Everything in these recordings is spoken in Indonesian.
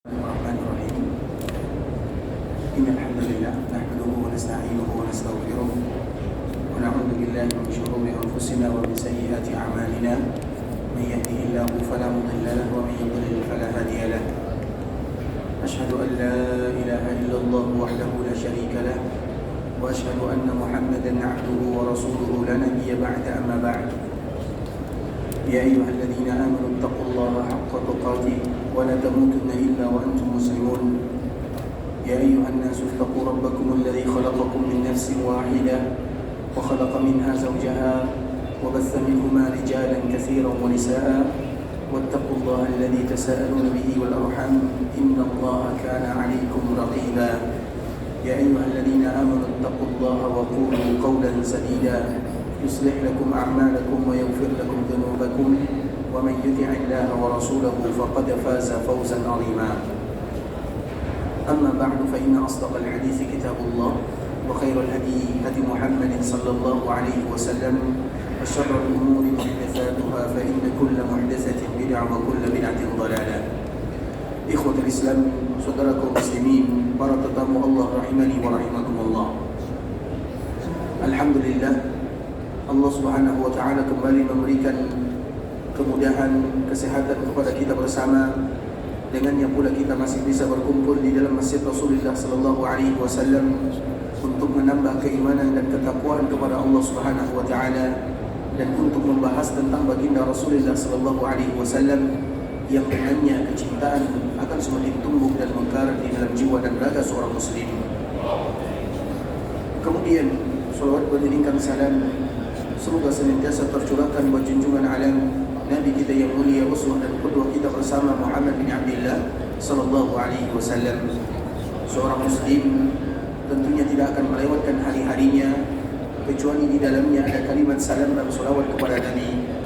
الرحمن الرحيم إن الحمد لله نحمده ونستعينه ونستغفره ونعوذ بالله من شرور أنفسنا ومن سيئات أعمالنا من يهده الله فلا مضل له ومن يضلل فلا هادي له أشهد أن لا إله إلا الله وحده لا شريك له وأشهد أن محمدا عبده ورسوله لا نبي بعد أما بعد يا أيها الذين آمنوا اتقوا الله حق تقاته ولا تموتن إلا وأنتم مسلمون يا أيها الناس اتقوا ربكم الذي خلقكم من نفس واحدة وخلق منها زوجها وبث منهما رجالا كثيرا ونساء واتقوا الله الذي تساءلون به والأرحام إن الله كان عليكم رقيبا يا أيها الذين آمنوا اتقوا الله وقولوا قولا سديدا يصلح لكم أعمالكم ويغفر لكم ذنوبكم ومن يطع الله ورسوله فقد فاز فوزا عظيما أما بعد فإن أصدق الحديث كتاب الله وخير الهدي هدي محمد صلى الله عليه وسلم وشر الأمور محدثاتها فإن كل محدثة بدعة وكل بدعة ضلالة إخوة الإسلام saudaraku muslimin para tetamu Allah rahimani wa rahimakumullah. Alhamdulillah Allah Subhanahu wa taala kembali memberikan kemudahan, kesehatan kepada kita bersama. Dengannya pula kita masih bisa berkumpul di dalam Masjid Rasulullah sallallahu alaihi wasallam untuk menambah keimanan dan ketakwaan kepada Allah Subhanahu wa taala dan untuk membahas tentang baginda Rasulullah sallallahu alaihi wasallam yang dengannya kecintaan akan semakin tumbuh dan mengkarat di dalam jiwa dan raga seorang muslim. Kemudian salawat beriringkan salam semoga senantiasa tercurahkan buat junjungan alam Nabi kita yang mulia, uswah dan qudwah kita bersama Muhammad bin Abdullah sallallahu alaihi wasallam. Seorang muslim tentunya tidak akan melewatkan hari-harinya kecuali di dalamnya ada kalimat salam dan salawat kepada Nabi.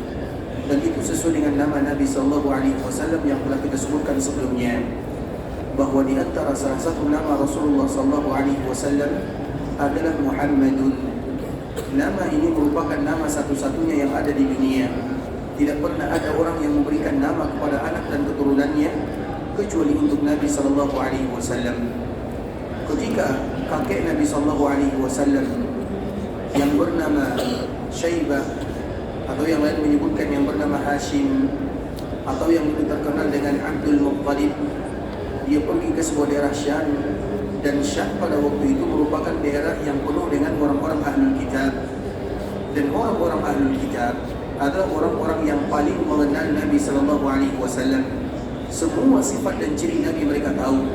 Dan itu sesuai dengan nama Nabi sallallahu alaihi wasallam yang telah kita sebutkan sebelumnya, bahwa di antara salah satu nama Rasulullah sallallahu alaihi wasallam adalah Muhammadun. Nama ini merupakan nama satu-satunya yang ada di dunia. Tidak pernah ada orang yang memberikan nama kepada anak dan keturunannya kecuali untuk Nabi sallallahu alaihi wasallam. Ketika kakek Nabi sallallahu alaihi wasallam yang bernama Syaibah atau yang lain menyebutkan yang bernama Hashim atau yang lebih terkenal dengan Abdul Muttalib, dia pergi ke sebuah daerah Syam, dan Syam pada waktu itu merupakan daerah yang penuh dengan orang-orang ahlul kitab. Dan orang-orang ahlul kitab adalah orang-orang yang paling mengenal Nabi sallallahu alaihi wasallam. Semua sifat dan ciri Nabi mereka tahu.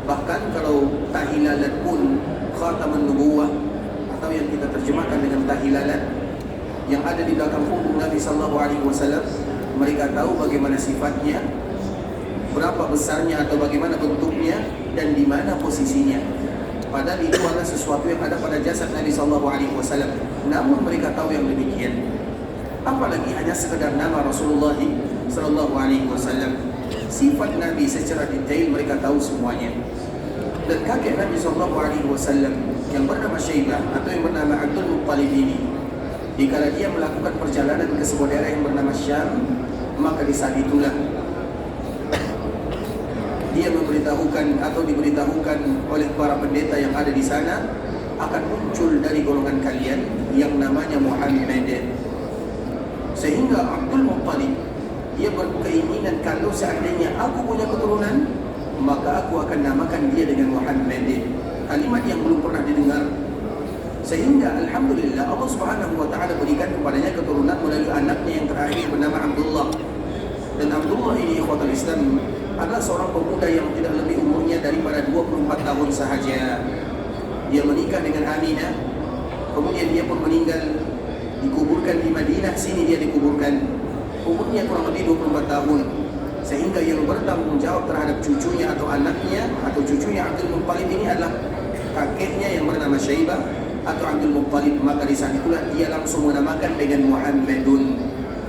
Bahkan kalau tahilalat pun khataman nubuwah atau yang kita terjemahkan dengan tahilalat yang ada di belakang punggung Nabi sallallahu alaihi wasallam, mereka tahu bagaimana sifatnya, berapa besarnya atau bagaimana bentuknya dan di mana posisinya. Padahal itu adalah sesuatu yang ada pada jasad Nabi sallallahu alaihi wasallam. Namun mereka tahu yang demikian. Apalagi hanya sekedar nama Rasulullah sallallahu alaihi wasallam. Sifat Nabi secara detail mereka tahu semuanya. Dan kakek Nabi sallallahu alaihi wasallam yang bernama Syaibah atau yang bernama Abdul Muttalib ini, dikala dia melakukan perjalanan ke sebuah daerah yang bernama Syam, maka di saat itulah dia memberitahukan atau diberitahukan oleh para pendeta yang ada di sana akan muncul dari golongan kalian yang namanya Muhammad. Sehingga Abdul Muttalib dia berkeinginan kalau seandainya aku punya keturunan, maka aku akan namakan dia dengan Muhammad. Kalimat yang belum pernah didengar. Sehingga alhamdulillah Allah Subhanahu wa taala berikan kepadanya keturunan melalui anaknya yang terakhir bernama Abdullah. Dan Abdullah ini ikhwatul Islam adalah seorang pemuda yang tidak lebih umurnya daripada 24 tahun sahaja. Dia menikah dengan Aminah, kemudian dia pun meninggal, dikuburkan di Madinah, sini dia dikuburkan. Umurnya kurang lebih 24 tahun. Sehingga yang bertanggung jawab terhadap cucunya atau anaknya atau cucunya Abdul Muttalib ini adalah kakeknya yang bernama Syaibah atau Abdul Muttalib. Maka di saat itulah dia langsung menamakan dengan Muhammadun.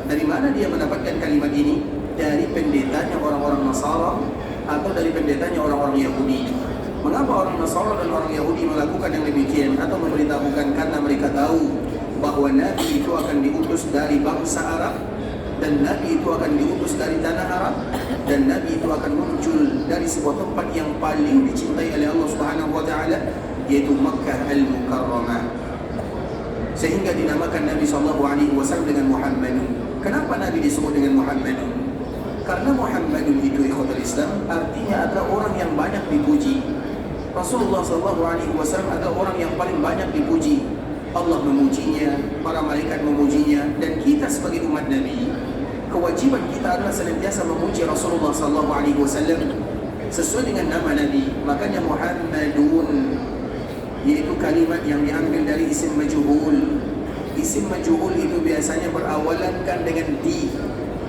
Dari mana dia mendapatkan kalimat ini? Dari pendetanya orang-orang Nasara atau dari pendetanya orang-orang Yahudi. Mengapa orang Nasara dan orang Yahudi melakukan yang demikian atau memberitahukan? Karena mereka tahu bahwa Nabi itu akan diutus dari bangsa Arab dan Nabi itu akan diutus dari tanah Arab, dan Nabi itu akan muncul dari sebuah tempat yang paling dicintai oleh Allah Subhanahu wa taala, yaitu Makkah Al-Mukarramah. Sehingga dinamakan Nabi SAW dengan Muhammadun. Kenapa Nabi disebut dengan Muhammadun? Karena Muhammadun itu ikhwatul Islam artinya adalah orang yang banyak dipuji. Rasulullah SAW adalah orang yang paling banyak dipuji. Allah memujinya, para malaikat memujinya, dan kita sebagai umat Nabi, kewajiban kita adalah senantiasa memuji Rasulullah SAW sesuai dengan nama Nabi. Makanya Muhammadun, yaitu kalimat yang diambil dari isim majhul. Isim majhul itu biasanya berawalankan dengan di,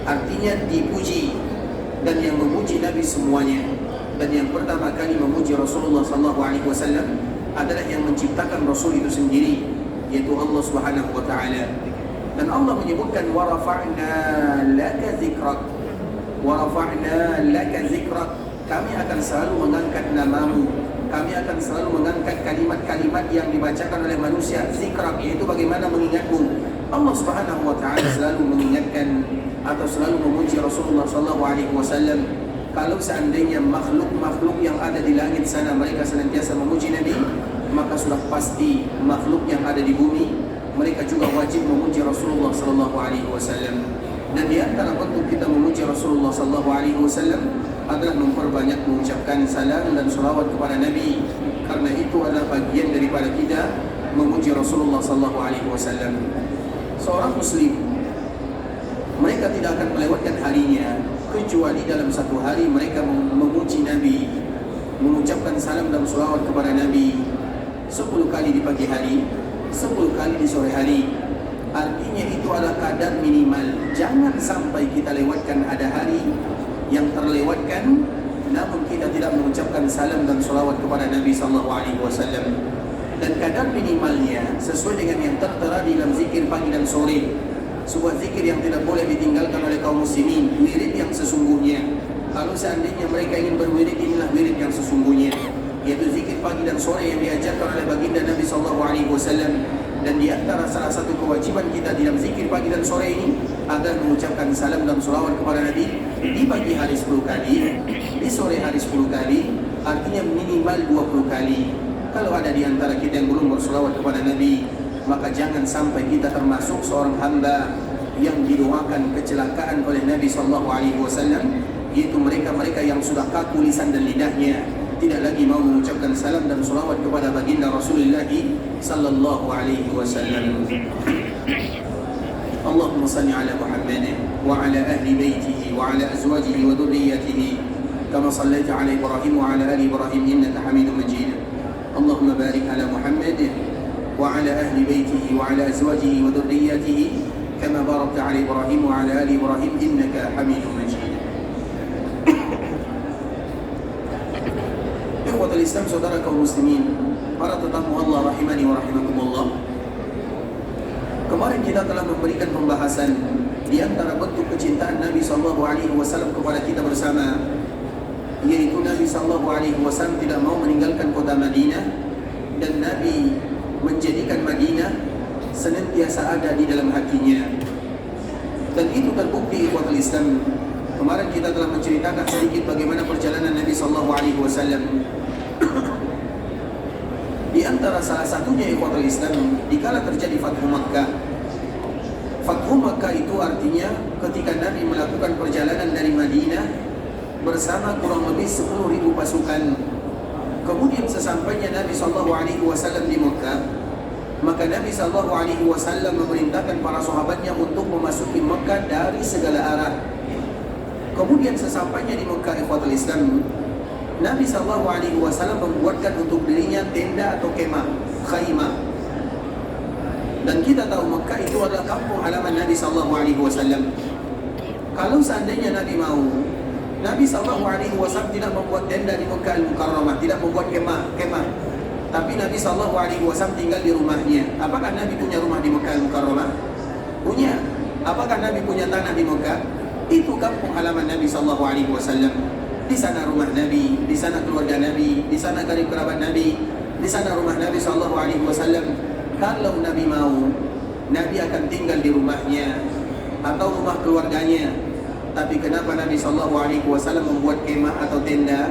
artinya dipuji, dan yang memuji Nabi semuanya. Dan yang pertama kali memuji Rasulullah SAW adalah yang menciptakan Rasul itu sendiri, yaitu Allah Subhanahu wa taala. Dan Allah menyebutkan wa rafa'na laka dzikrak, wa rafa'na laka dzikrak, kami akan selalu mengangkat namamu, kami akan selalu mengangkat kalimat-kalimat yang dibacakan oleh manusia. Zikrak yaitu bagaimana mengingatmu. Allah Subhanahu wa taala selalu mengingatkan atau selalu memuji Rasulullah SAW. Kalau seandainya makhluk-makhluk yang ada di langit sana mereka senantiasa memuji Nabi, maka sudah pasti makhluk yang ada di bumi mereka juga wajib memuji Rasulullah SAW. Dan di antara bentuk kita memuji Rasulullah SAW adalah memperbanyak mengucapkan salam dan salawat kepada Nabi, karena itu adalah bagian daripada kita memuji Rasulullah SAW. Seorang Muslim, mereka tidak akan melewatkan harinya kecuali dalam satu hari mereka memuji Nabi, mengucapkan salam dan salawat kepada Nabi 10 kali di pagi hari, 10 kali di sore hari. Artinya itu adalah kadar minimal. Jangan sampai kita lewatkan ada hari yang terlewatkan namun kita tidak mengucapkan salam dan salawat kepada Nabi SAW. Dan kadar minimalnya sesuai dengan yang tertera di dalam zikir pagi dan sore, sebuah zikir yang tidak boleh ditinggalkan oleh kaum muslimin, wirid yang sesungguhnya. Kalau seandainya mereka ingin berwirid, inilah wirid yang sesungguhnya, yaitu zikir pagi dan sore yang diajarkan oleh baginda Nabi SAW. Dan di antara salah satu kewajiban kita dalam zikir pagi dan sore ini adalah mengucapkan salam dan salawat kepada Nabi di pagi hari 10 kali, di sore hari 10 kali, artinya minimal 20 kali. Kalau ada di antara kita yang belum bersalawat kepada Nabi, maka jangan sampai kita termasuk seorang hamba yang didoakan kecelakaan oleh Nabi SAW, yaitu mereka-mereka yang sudah kaku lisan dan lidahnya, tidak lagi mau mengucapkan salam dan salawat kepada baginda Rasulullah sallallahu alaihi wasallam. Allahumma salli ala Muhammad wa ala ahli baitihi wa ala azwajihi wa dhurriyyatihi kama sallaita ala Ibrahim wa ala ali Ibrahim innaka Hamidum Majid. Allahumma barik ala Muhammad wa ala ahli baitihi wa ala azwajihi wa dhurriyyatihi kama barakta ala Ibrahim wa ala ali Ibrahim innaka Hamidum Majid. Ikhwatul Islam, saudara kaum muslimin, para tetamu Allah rahimani wa rahimakumullah. Kemarin kita telah memberikan pembahasan di antara bentuk kecintaan Nabi SAW kepada kita bersama, yaitu Nabi SAW tidak mau meninggalkan kota Madinah, dan Nabi menjadikan Madinah senantiasa ada di dalam hatinya. Dan itu terbukti ikhwatul Islam. Kemarin kita telah menceritakan sedikit bagaimana perjalanan Nabi SAW. Di antara salah satunya ikhwatul Islam, dikala terjadi Fathu Makkah. Fathu Makkah itu artinya ketika Nabi melakukan perjalanan dari Madinah bersama kurang lebih 10.000 pasukan. Kemudian sesampainya Nabi SAW di Makkah, maka Nabi SAW memerintahkan para sahabatnya untuk memasuki Makkah dari segala arah. Kemudian sesampainya di Makkah ikhwatul Islam, Nabi SAW membuatkan untuk dirinya tenda atau kemah, khaymah. Dan kita tahu Makkah itu adalah kampung halaman Nabi SAW. Kalau seandainya Nabi mau, Nabi SAW tidak membuat tenda di Makkah Al-Mukarramah, tidak membuat kemah. Tapi Nabi SAW tinggal di rumahnya. Apakah Nabi punya rumah di Makkah Al-Mukarramah? Punya. Apakah Nabi punya tanah di Makkah? Itu kampung halaman Nabi SAW. Di sana rumah Nabi, di sana keluarga Nabi, di sana karib kerabat Nabi, di sana rumah Nabi SAW. Kalau Nabi mau, Nabi akan tinggal di rumahnya. atau rumah keluarganya. Tapi kenapa Nabi SAW membuat kemah atau tenda?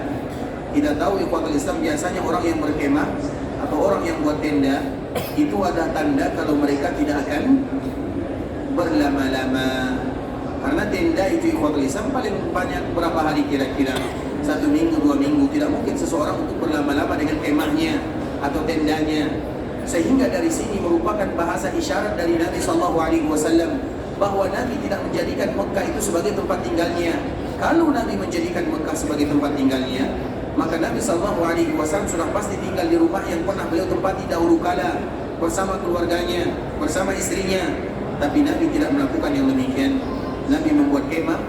Kita tahu ikhwatul Islam, biasanya orang yang berkemah atau orang yang buat tenda itu ada tanda kalau mereka tidak akan berlama-lama. Karena tenda itu ikhwatul Islam paling banyak berapa hari kira-kira? 1 minggu, 2 minggu. Tidak mungkin seseorang untuk berlama-lama dengan kemahnya atau tendanya. Sehingga dari sini merupakan bahasa isyarat dari Nabi SAW bahwa Nabi tidak menjadikan Mekah itu sebagai tempat tinggalnya. Kalau Nabi menjadikan Mekah sebagai tempat tinggalnya, maka Nabi SAW sudah pasti tinggal di rumah yang pernah beliau tempati dahulu kala bersama keluarganya, bersama istrinya. Tapi Nabi tidak melakukan yang demikian. Nabi membuat kemah,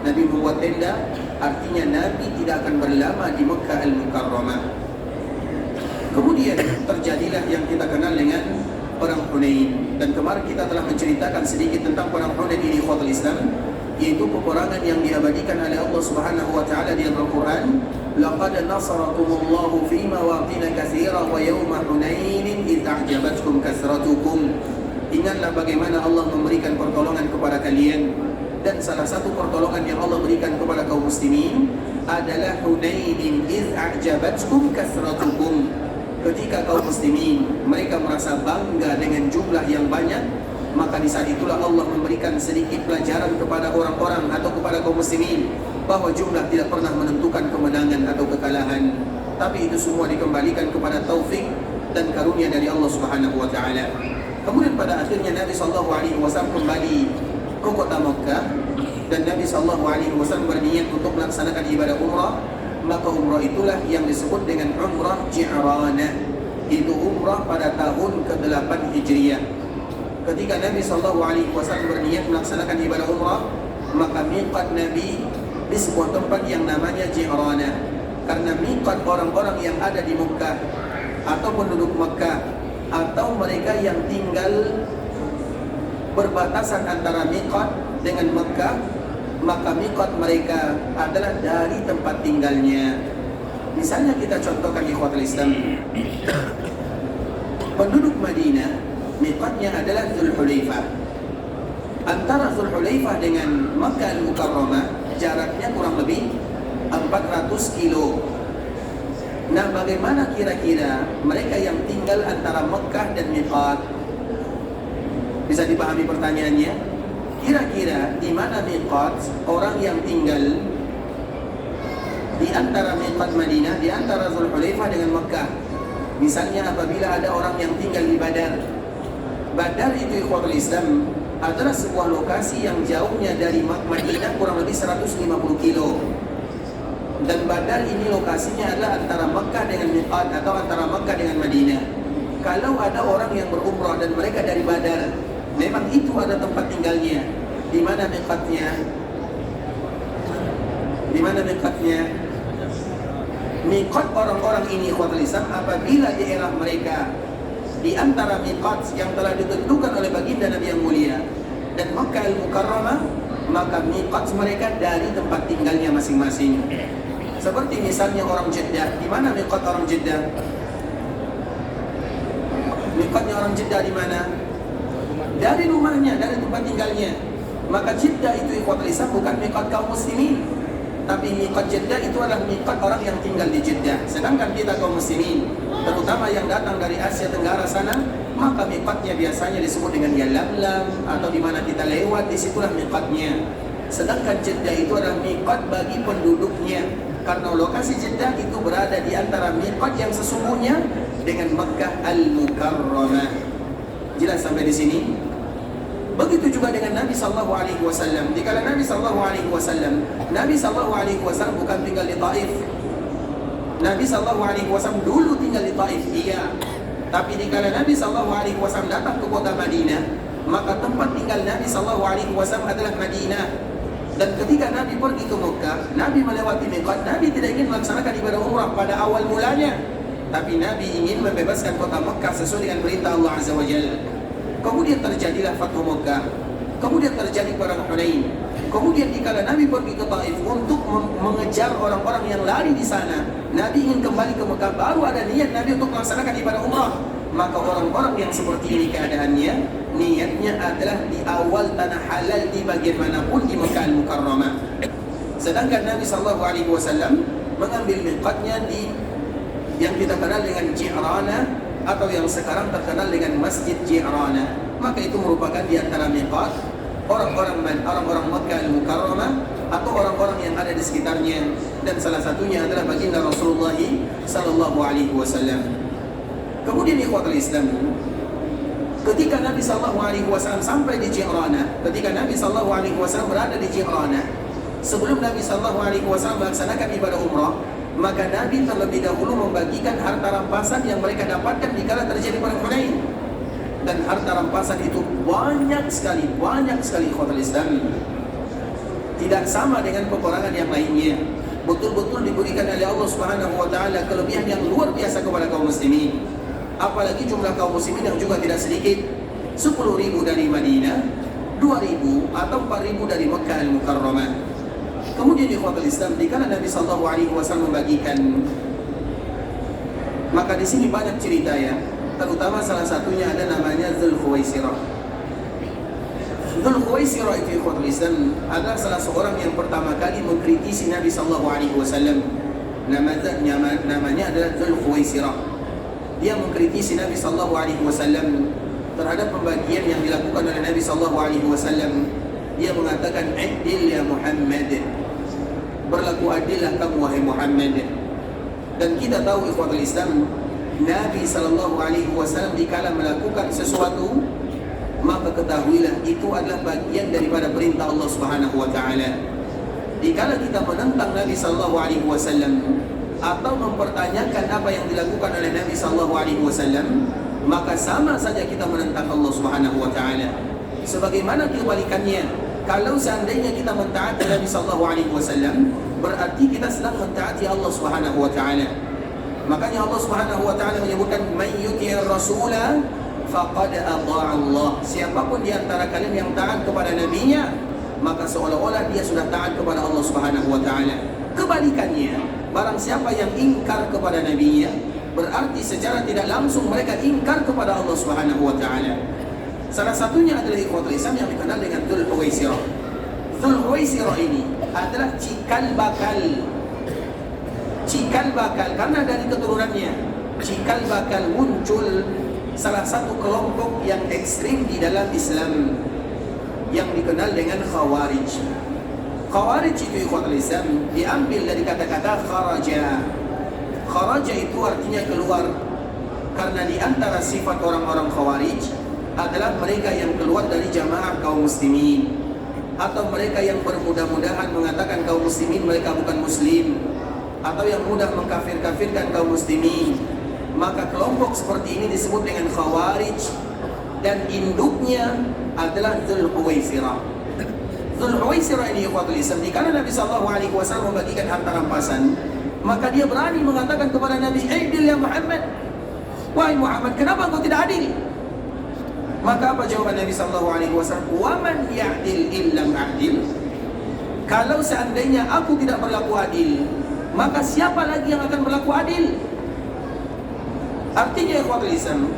Nabi membuat tenda, artinya Nabi tidak akan berlama di Mekah Al-Mukarramah. Kemudian terjadilah yang kita kenal dengan Perang Hunain. Dan kemarin kita telah menceritakan sedikit tentang Perang Hunain ini ikhwatul Islam, yaitu peperangan yang diabadikan oleh Allah Subhanahu wa taala di Al-Qur'an. Laqad nasarakumullahu fi mawatin katsira wa yawma Hunain id a'jabatkum kasratukum. Ingatlah bagaimana Allah memberikan pertolongan kepada kalian, dan salah satu pertolongan yang Allah berikan kepada kaum muslimin adalah Hunain id a'jabatkum kasratukum. Ketika kaum muslimin mereka merasa bangga dengan jumlah yang banyak, maka di saat itulah Allah memberikan sedikit pelajaran kepada orang-orang atau kepada kaum muslimin bahwa jumlah tidak pernah menentukan kemenangan atau kekalahan, tapi itu semua dikembalikan kepada taufik dan karunia dari Allah Subhanahu wa taala. Kemudian pada akhirnya Nabi SAW kembali ke kota Makkah, dan Nabi SAW berniat untuk melaksanakan ibadah umrah. Maka umrah itulah yang disebut dengan umrah Ji'ranah. Itu umrah pada tahun ke-8 Hijriah. Ketika Nabi SAW berniat melaksanakan ibadah umrah, maka miqat Nabi di sebuah tempat yang namanya Ji'ranah. Karena miqat orang-orang yang ada di Mekah atau penduduk Mekah atau mereka yang tinggal berbatasan antara miqat dengan Mekah, maka miqat mereka adalah dari tempat tinggalnya. Misalnya kita contohkan ikhwatul Islam, penduduk Madinah miqatnya adalah Dzulhulaifah. Antara Dzulhulaifah dengan Makkah Al-Mukarramah jaraknya kurang lebih 400 kilo. Nah, bagaimana kira-kira mereka yang tinggal antara Mekah dan miqat? Bisa dipahami pertanyaannya? Kira-kira di mana miqat orang yang tinggal di antara miqat Madinah, di antara Dzulhulaifah dengan Mekah? Misalnya apabila ada orang yang tinggal di Badar. Badar itu ikhwatul Islam adalah sebuah lokasi yang jauhnya dari Madinah kurang lebih 150 kilo. Dan Badar ini lokasinya adalah antara Mekah dengan miqat atau antara Mekah dengan Madinah. Kalau ada orang yang berumrah dan mereka dari Badar, memang itu ada tempat tinggalnya. Di mana miqatnya? Di mana miqatnya? Miqat orang-orang ini ikhwatul Islam apabila daerah mereka di antara miqat yang telah ditentukan oleh baginda Nabi yang mulia dan Makkah Al-Mukarramah, maka miqat mereka dari tempat tinggalnya masing-masing. Seperti misalnya orang Jeddah, di mana miqat orang Jeddah? Miqatnya orang Jeddah di mana? Dari rumahnya, dari tempat tinggalnya. Maka Jeddah itu ikhwatul Islam bukan miqat kaum muslimin, tapi miqat Jeddah itu adalah miqat orang yang tinggal di Jeddah. Sedangkan kita kaum muslimin, terutama yang datang dari Asia Tenggara sana, maka miqatnya biasanya disebut dengan Yalamlam atau di mana kita lewat, disitulah miqatnya. Sedangkan Jeddah itu adalah miqat bagi penduduknya, karena lokasi Jeddah itu berada di antara miqat yang sesungguhnya dengan Makkah Al-Mukarramah. Jelas sampai di sini? Begitu juga dengan Nabi SAW. Dikala Nabi SAW, Nabi SAW bukan tinggal di Taif. Nabi SAW dulu tinggal di Taif, iya. Tapi dikala Nabi SAW datang ke kota Madinah, maka tempat tinggal Nabi SAW adalah Madinah. Dan ketika Nabi pergi ke Mekah, Nabi melewati miqat. Nabi tidak ingin melaksanakan ibadah umrah pada awal mulanya, tapi Nabi ingin membebaskan kota Mekah sesuai dengan perintah Allah Azza wa Jalla. Kemudian terjadilah Fathu Mekah. Kemudian terjadi Perang Hunain. Kemudian dikala Nabi pergi ke Taif untuk mengejar orang-orang yang lari di sana, Nabi ingin kembali ke Mekah. Baru ada niat Nabi untuk melaksanakan ibadah umrah. maka orang-orang yang seperti ini keadaannya, niatnya adalah di awal tanah halal di bagian manapun di Mekah Al-Mukarramah. Sedangkan Nabi SAW mengambil miqatnya di yang kita kenal dengan Ji'rana, atau yang sekarang terkenal dengan Masjid Ji'rana. Maka itu merupakan di antara miqat orang-orang Mekah Al-Mukarramah atau orang-orang yang ada di sekitarnya, dan salah satunya adalah baginda Rasulullah SAW. Kemudian ikhwatul Islam, ketika Nabi SAW sampai di Ji'rana, ketika Nabi SAW berada di Ji'rana, sebelum Nabi SAW melaksanakan ibadah umrah, maka Nabi terlebih dahulu membagikan harta rampasan yang mereka dapatkan dikala terjadi perang Hunain. Dan harta rampasan itu banyak sekali ikhwatul Islam. Tidak sama dengan peperangan yang lainnya. Betul-betul diberikan oleh Allah Subhanahu wa taala kelebihan yang luar biasa kepada kaum muslimin. Apalagi jumlah kaum muslimin yang juga tidak sedikit, 10.000 dari Madinah, 2.000 atau 4.000 dari Mekah Al-Mukarramah. Kemudian ikhwatul Islam, dikala Nabi SAW membagikan, maka di sini banyak cerita ya, terutama salah satunya ada namanya Dzul Khuwaisirah. Dzul Khuwaisirah itu ikhwatul Islam adalah salah seorang yang pertama kali mengkritisi Nabi SAW. Namanya adalah Dzul Khuwaisirah. Dia mengkritisi Nabi SAW terhadap pembagian yang dilakukan oleh Nabi SAW. Dia mengatakan, "Adil ya Muhammad." Berlaku adillah kamu wahai Muhammad. Dan kita tahu ikhwatul Islam, Nabi SAW dikala melakukan sesuatu, maka ketahuilah itu adalah bagian daripada perintah Allah Subhanahu wa taala. Dikala kita menentang Nabi SAW atau mempertanyakan apa yang dilakukan oleh Nabi SAW, maka sama saja kita menentang Allah Subhanahu wa taala. Sebagaimana kebalikannya, kalau seandainya kita mentaati Nabi SAW, berarti kita sedang mentaati Allah Subhanahu wa taala. Makanya Allah Subhanahu wa taala menyebutkan, "Man yuti'ir rasula faqad ata'a Allah." Siapapun di antara kalian yang taat kepada nabinya, maka seolah-olah dia sudah taat kepada Allah Subhanahu wa taala. Kebalikannya, barang siapa yang ingkar kepada nabinya, berarti secara tidak langsung mereka ingkar kepada Allah Subhanahu wa taala. Salah satunya adalah ikhwatul Islam yang dikenal dengan Dzul Khuwaisirah. Dzul Khuwaisirah ini adalah cikal bakal karena dari keturunannya cikal bakal muncul salah satu kelompok yang ekstrim di dalam Islam yang dikenal dengan Khawarij. Khawarij itu ikhwatul Islam diambil dari kata-kata kharaja. Kharaja itu artinya keluar, karena di antara sifat orang-orang Khawarij adalah mereka yang keluar dari jamaah kaum muslimin, atau mereka yang bermudah-mudahan mengatakan kaum muslimin mereka bukan muslim, atau yang mudah mengkafir-kafirkan kaum muslimin. Maka kelompok seperti ini disebut dengan Khawarij, dan induknya adalah Dzul Khuwaisirah. Dzul Khuwaisirah ini ikhwatul Islam, dikala Nabi SAW membagikan harta rampasan, maka dia berani mengatakan kepada Nabi, "Adil ya Muhammad." Wahai Muhammad, kenapa engkau tidak adil? Maka apa jawaban Nabi SAW? "Wa man ya'dil illam a'dil." Kalau seandainya aku tidak berlaku adil, maka siapa lagi yang akan berlaku adil? Artinya ikhwatul Islam,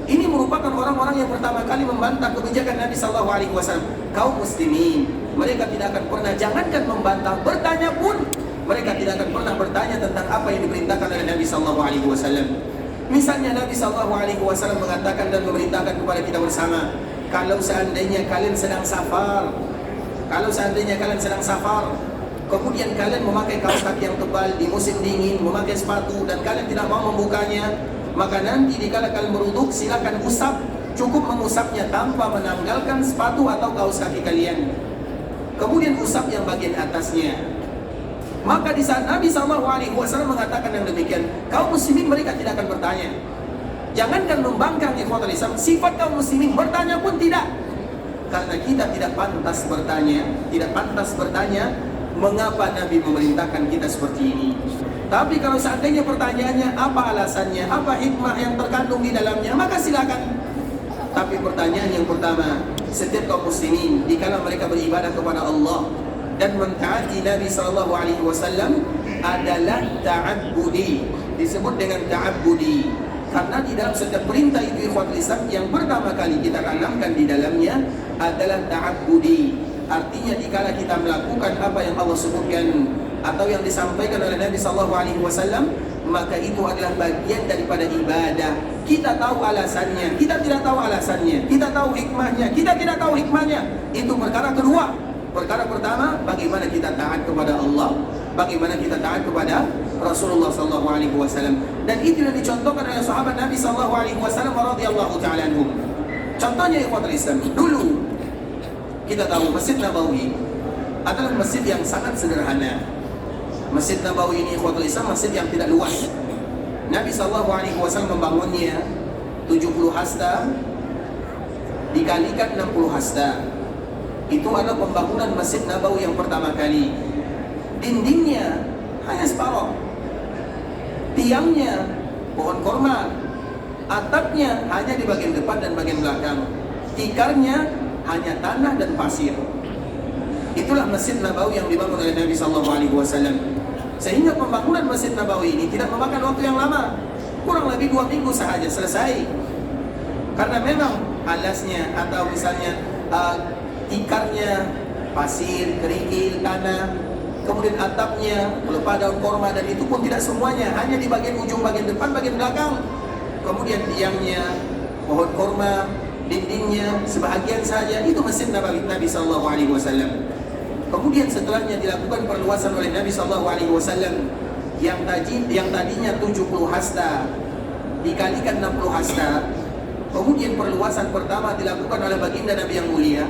ini merupakan orang-orang yang pertama kali membantah kebijakan Nabi SAW. Kaum muslimin, mereka tidak akan pernah, jangankan membantah, bertanya pun mereka tidak akan pernah bertanya tentang apa yang diperintahkan oleh Nabi SAW. Misalnya Nabi SAW mengatakan dan memerintahkan kepada kita bersama, kalau seandainya kalian sedang safar, kemudian kalian memakai kaos kaki yang tebal di musim dingin, memakai sepatu, dan kalian tidak mau membukanya, maka nanti dikala kalian berwuduk, silakan usap, cukup mengusapnya tanpa menanggalkan sepatu atau kaos kaki kalian. Kemudian usap yang bagian atasnya. Maka di saat Nabi SAW mengatakan yang demikian, kaum muslimin mereka tidak akan bertanya. Jangankan membangkang ikhwatul Islam, sifat kaum muslimin bertanya pun tidak. Karena kita tidak pantas bertanya mengapa Nabi memerintahkan kita seperti ini. Tapi kalau seandainya pertanyaannya apa alasannya, apa hikmah yang terkandung di dalamnya, maka silakan. Tapi pertanyaan yang pertama, setiap kaum muslimin dikala mereka beribadah kepada Allah dan mentaati Nabi SAW adalah ta'abbudi, disebut dengan ta'abbudi. Karena di dalam setiap perintah itu ikhwatul Islam, yang pertama kali kita tanamkan di dalamnya adalah ta'abbudi. Artinya dikala kita melakukan apa yang Allah sebutkan atau yang disampaikan oleh Nabi SAW, maka itu adalah bagian daripada ibadah. Kita tahu alasannya, kita tidak tahu alasannya, kita tahu hikmahnya, kita tidak tahu hikmahnya. Itu perkara kedua. Perkara pertama, bagaimana kita taat kepada Allah, bagaimana kita taat kepada Rasulullah SAW. Dan itu yang dicontohkan oleh sahabat Nabi SAW radhiyallahu ta'ala anhum. Contohnya ikhwatul Islam, dulu kita tahu Masjid Nabawi adalah masjid yang sangat sederhana. Masjid Nabawi ini ikhwatul Islam masjid yang tidak luas. Nabi SAW membangunnya 70 hasta dikalikan 60 hasta. Itu adalah pembangunan Masjid Nabawi yang pertama kali. Dindingnya hanya separuh, tiangnya pohon korma, atapnya hanya di bagian depan dan bagian belakang, tikarnya hanya tanah dan pasir. Itulah Masjid Nabawi yang dibangun oleh Nabi SAW. Sehingga pembangunan Masjid Nabawi ini tidak memakan waktu yang lama, kurang lebih 2 minggu sahaja selesai. Karena memang alasnya atau misalnya tikarnya pasir, kerikil, tanah, kemudian atapnya pelepah daun korma, dan itu pun tidak semuanya, hanya di bagian ujung, bagian depan, bagian belakang. Kemudian tiangnya pohon korma, dindingnya sebahagian saja. Itu Masjid Nabawi Nabi SAW. Kemudian setelahnya dilakukan perluasan oleh Nabi SAW yang tadinya 70 hasta dikalikan 60 hasta. Kemudian perluasan pertama dilakukan oleh baginda Nabi yang mulia,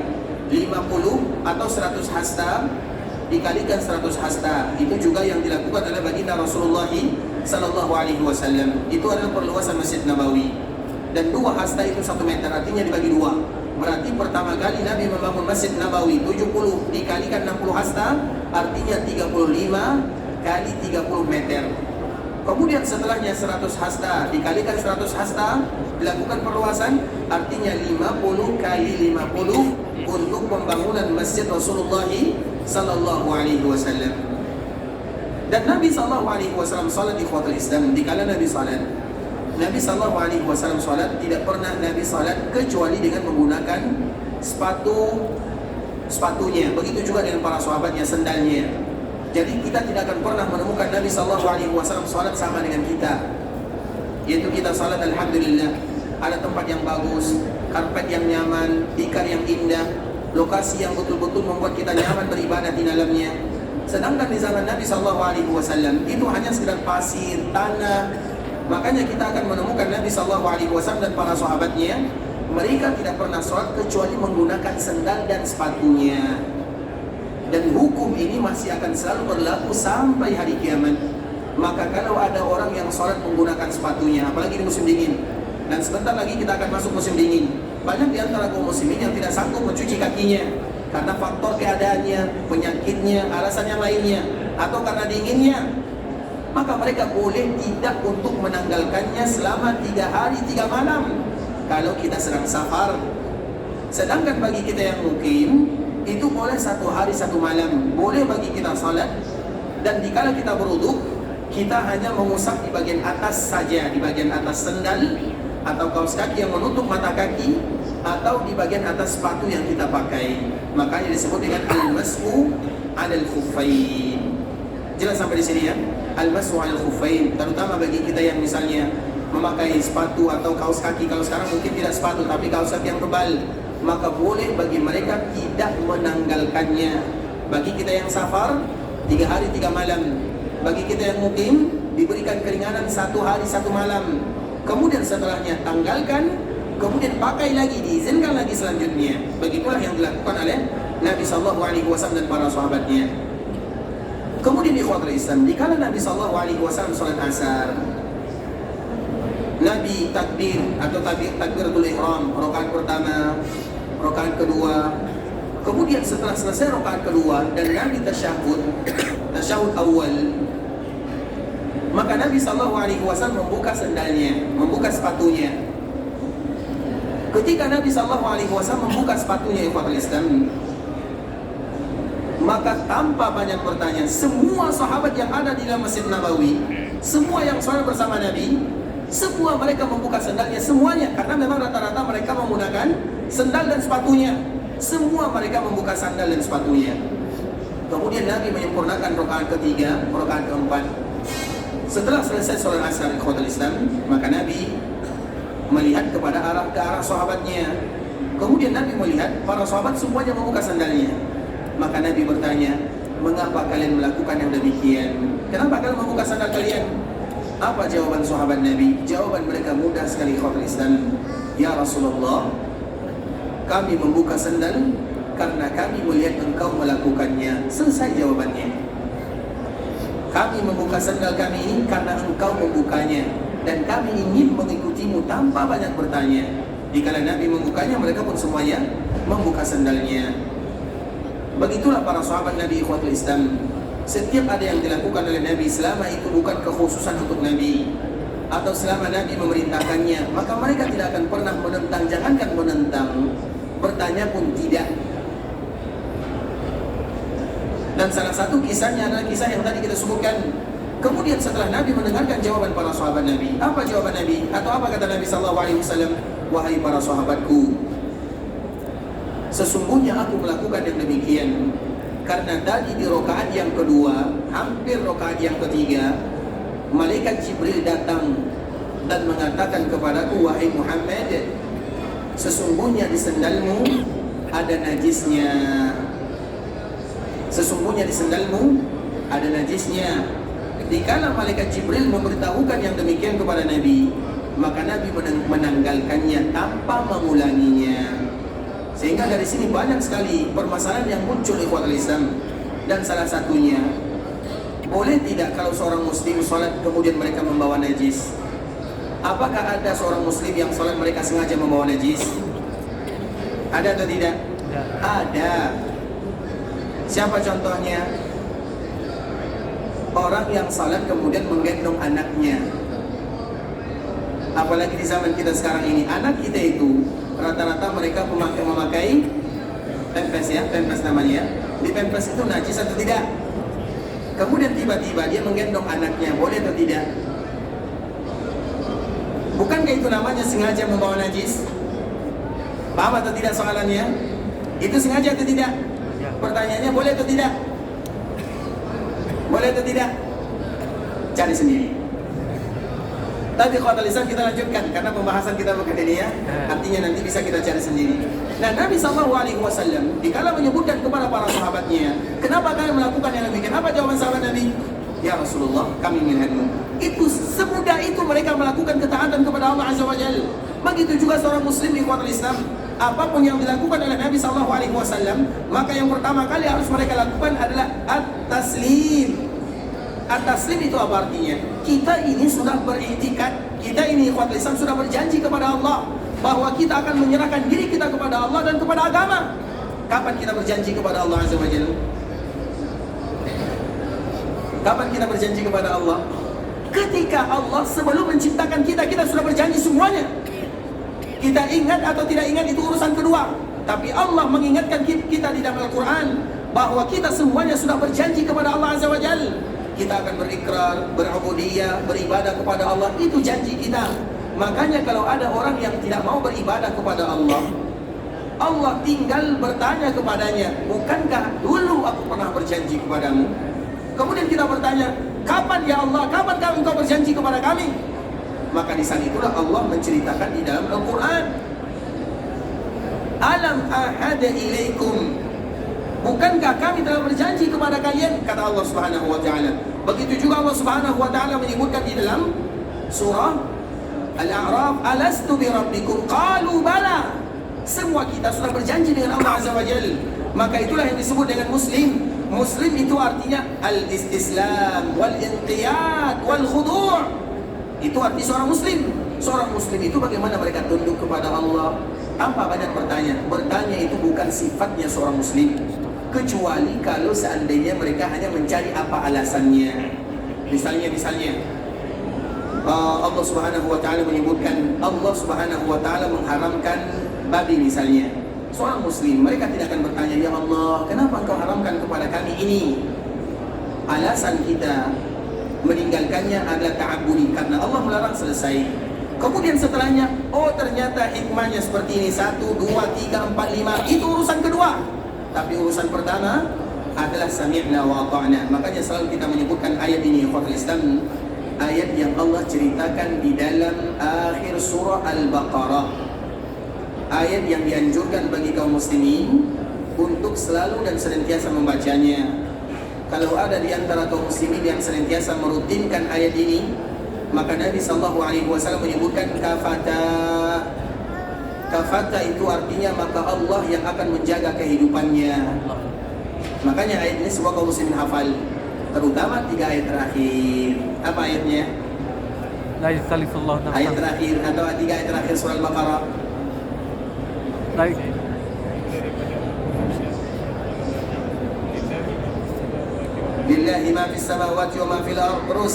50 atau 100 hasta dikalikan 100 hasta. Itu juga yang dilakukan oleh baginda Rasulullah SAW. Itu adalah perluasan Masjid Nabawi. Dan 2 hasta itu 1 meter, artinya dibagi 2. Berarti pertama kali Nabi membangun Masjid Nabawi 70 dikalikan 60 hasta, artinya 35 kali 30 meter. Kemudian setelahnya 100 hasta dikalikan 100 hasta, dilakukan perluasan, artinya 50 kali 50 untuk pembangunan Masjid Rasulullah SAW. Dan Nabi SAW salat di ikhwatul Islam. Dikala Nabi salat, Nabi SAW salat, tidak pernah Nabi salat kecuali dengan menggunakan sepatunya. Begitu juga dengan para sahabatnya, sendalnya. Jadi kita tidak akan pernah menemukan Nabi SAW salat sama dengan kita. Yaitu kita salat alhamdulillah, ada tempat yang bagus, karpet yang nyaman, tikar yang indah, lokasi yang betul-betul membuat kita nyaman beribadah di dalamnya. Sedangkan di zaman Nabi SAW itu hanya sekedar pasir, tanah. Makanya kita akan menemukan Nabi SAW dan para sahabatnya, mereka tidak pernah sholat kecuali menggunakan sendal dan sepatunya. Dan hukum ini masih akan selalu berlaku sampai hari kiamat. Maka kalau ada orang yang sholat menggunakan sepatunya, apalagi di musim dingin, dan sebentar lagi kita akan masuk musim dingin, banyak di antara kaum muslimin yang tidak sanggup mencuci kakinya karena faktor keadaannya, penyakitnya, alasan yang lainnya, atau karena dinginnya. Maka mereka boleh tidak untuk menanggalkannya selama 3 hari 3 malam kalau kita sedang safar. Sedangkan bagi kita yang mukim, itu boleh 1 hari 1 malam. Boleh bagi kita salat. Dan dikala kita berwuduk, kita hanya mengusap di bagian atas saja, di bagian atas sendal atau kaos kaki yang menutup mata kaki, atau di bagian atas sepatu yang kita pakai. Makanya disebut dengan al-mas'u 'alal khuffain. Jelas sampai di sini ya? Al-mas'u 'alal khuffain, terutama bagi kita yang misalnya memakai sepatu atau kaos kaki. Kalau sekarang mungkin tidak sepatu tapi kaos kaki yang tebal, maka boleh bagi mereka tidak menanggalkannya. Bagi kita yang safar, 3 hari 3 malam. Bagi kita yang mukim, diberikan keringanan 1 hari 1 malam. Kemudian setelahnya tanggalkan, kemudian pakai lagi, diizinkan lagi selanjutnya. Begitulah yang dilakukan oleh Nabi SAW dan para sahabatnya. Kemudian ikhwatul Islam, dikala Nabi SAW salat asar, Nabi takbir atau takbiratul ihram, rakaat pertama, rakaat kedua. Kemudian setelah selesai rakaat kedua dan Nabi tasyahud awal, maka Nabi SAW membuka sendalnya, membuka sepatunya. Ketika Nabi SAW membuka sepatunya ikhwatul Islam, maka tanpa banyak bertanya, semua sahabat yang ada di dalam Masjid Nabawi, semua yang salat bersama Nabi, Semua mereka membuka sendalnya, semuanya, karena memang rata-rata mereka menggunakan sendal dan sepatunya. Semua mereka membuka sandal dan sepatunya. Kemudian Nabi menyempurnakan rakaat ketiga, rakaat keempat. Setelah selesai sholat asar ikhwatul Islam, maka Nabi melihat ke arah sahabatnya. Kemudian Nabi melihat para sahabat semuanya membuka sandalnya. Maka Nabi bertanya, mengapa kalian melakukan yang demikian? Kenapa kalian membuka sandal kalian? Apa jawaban sahabat Nabi? Jawaban mereka mudah sekali ikhwatul Islam. Ya Rasulullah, kami membuka sandal karena kami melihat engkau melakukannya. Selesai jawabannya. Kami membuka sandal kami ini karena engkau membukanya, dan kami ingin mengikutimu tanpa banyak bertanya. Dikala Nabi membukanya, mereka pun semuanya membuka sandalnya. Begitulah para sahabat Nabi ikhwatul Islam. Setiap ada yang dilakukan oleh Nabi, selama itu bukan kekhususan untuk Nabi atau selama Nabi memerintahkannya, maka mereka tidak akan pernah menentang. Jangankan menentang, bertanya pun tidak. Dan salah satu kisahnya adalah kisah yang tadi kita sebutkan. Kemudian setelah Nabi mendengarkan jawaban para sahabat Nabi, apa jawaban Nabi? Atau apa kata Nabi SAW? Wahai para sahabatku, sesungguhnya aku melakukan yang demikian karena tadi di rakaat yang kedua, hampir rakaat yang ketiga, malaikat Jibril datang dan mengatakan kepadaku, wahai Muhammad, sesungguhnya di sendalmu ada najisnya. Sesungguhnya di sendalmu ada najisnya. Dikala malaikat Jibril memberitahukan yang demikian kepada Nabi, maka Nabi menanggalkannya tanpa mengulanginya. Sehingga dari sini banyak sekali permasalahan yang muncul ikhwatul Islam. Dan salah satunya, boleh tidak kalau seorang muslim sholat kemudian mereka membawa najis? Apakah ada seorang muslim yang sholat mereka sengaja membawa najis? Ada atau tidak? Ada. Siapa contohnya? Orang yang sholat kemudian menggendong anaknya. Apalagi di zaman kita sekarang ini, anak kita itu rata-rata mereka memakai pempes ya, pempes namanya. Di pempes itu najis atau tidak? Kemudian tiba-tiba dia menggendong anaknya, boleh atau tidak? Bukankah itu namanya sengaja membawa najis? Paham atau tidak soalannya? Itu sengaja atau tidak? Pertanyaannya boleh atau tidak? Boleh atau tidak? Cari sendiri. Tapi kalau lisan kita lanjutkan karena pembahasan kita bukan ini ya. Artinya nanti bisa kita cari sendiri. Nah, Nabi SAW dikala menyebutkan kepada para sahabatnya, kenapa kalian melakukan yang demikian? Apa jawaban sahabat Nabi? Ya Rasulullah, kami melihatmu. Itu semudah itu mereka melakukan ketaatan kepada Allah Azza wa Jalla. Begitu juga seorang muslim ikhwatul Islam. Apapun yang dilakukan oleh Nabi SAW, maka yang pertama kali harus mereka lakukan adalah at-taslim. At-taslim itu apa artinya? Kita ini sudah beriktikad, kita ini ikhwatul Islam sudah berjanji kepada Allah bahwa kita akan menyerahkan diri kita kepada Allah dan kepada agama. Kapan kita berjanji kepada Allah Azza wa Jalla? Kapan kita berjanji kepada Allah? Ketika Allah sebelum menciptakan kita, kita sudah berjanji semuanya. Kita ingat atau tidak ingat itu urusan kedua. Tapi Allah mengingatkan kita di dalam Al-Quran bahwa kita semuanya sudah berjanji kepada Allah Azza wa Jalla. Kita akan berikrar, berubudiyah, beribadah kepada Allah. Itu janji kita. Makanya kalau ada orang yang tidak mau beribadah kepada Allah, Allah tinggal bertanya kepadanya, bukankah dulu aku pernah berjanji kepadamu? Kemudian kita bertanya, kapan ya Allah, kapan engkau berjanji kepada kami? Maka di saat itulah Allah menceritakan di dalam Al-Quran, alam ahada ilaikum, bukankah kami telah berjanji kepada kalian? Kata Allah Subhanahu wa ta'ala. Begitu juga Allah Subhanahu wa ta'ala menyebutkan di dalam surah Al-A'raf, alastu bi rabbikum qalu bala. Semua kita sudah berjanji dengan Allah Azza wa Jalla. Maka itulah yang disebut dengan muslim. Muslim itu artinya al-istislam wal inqiyad wal khudu'. Itu arti seorang muslim. Seorang muslim itu bagaimana mereka tunduk kepada Allah tanpa banyak bertanya. Bertanya itu bukan sifatnya seorang muslim, kecuali kalau seandainya mereka hanya mencari apa alasannya. Misalnya Allah Subhanahu wa ta'ala menyebutkan, Allah Subhanahu wa ta'ala mengharamkan babi misalnya. Seorang muslim, mereka tidak akan bertanya, ya Allah, kenapa engkau haramkan kepada kami ini? Alasan kita, meninggalkannya adalah ta'abbudi, karena Allah melarang, selesai. Kemudian setelahnya, oh ternyata hikmahnya seperti ini, 1, 2, 3, 4, 5, itu urusan kedua. Tapi urusan pertama adalah sami'na wa ata'na. Makanya selalu kita menyebutkan ayat ini, ikhwatul Islam, ayat yang Allah ceritakan di dalam akhir surah Al-Baqarah. Ayat yang dianjurkan bagi kaum muslimin untuk selalu dan senantiasa membacanya. Kalau ada di antara kaum muslimin yang senantiasa merutinkan ayat ini, maka Nabi SAW menyebutkan kafata. Kafata itu artinya maka Allah yang akan menjaga kehidupannya. Makanya ayat ini semua kaum muslimin hafal, terutama 3 ayat terakhir. Apa ayatnya? La yukallifullahu nafsan. Ayat terakhir atau 3 ayat terakhir surah Al-Baqarah. Lillahi ma fis samawati wa ma fil ardh.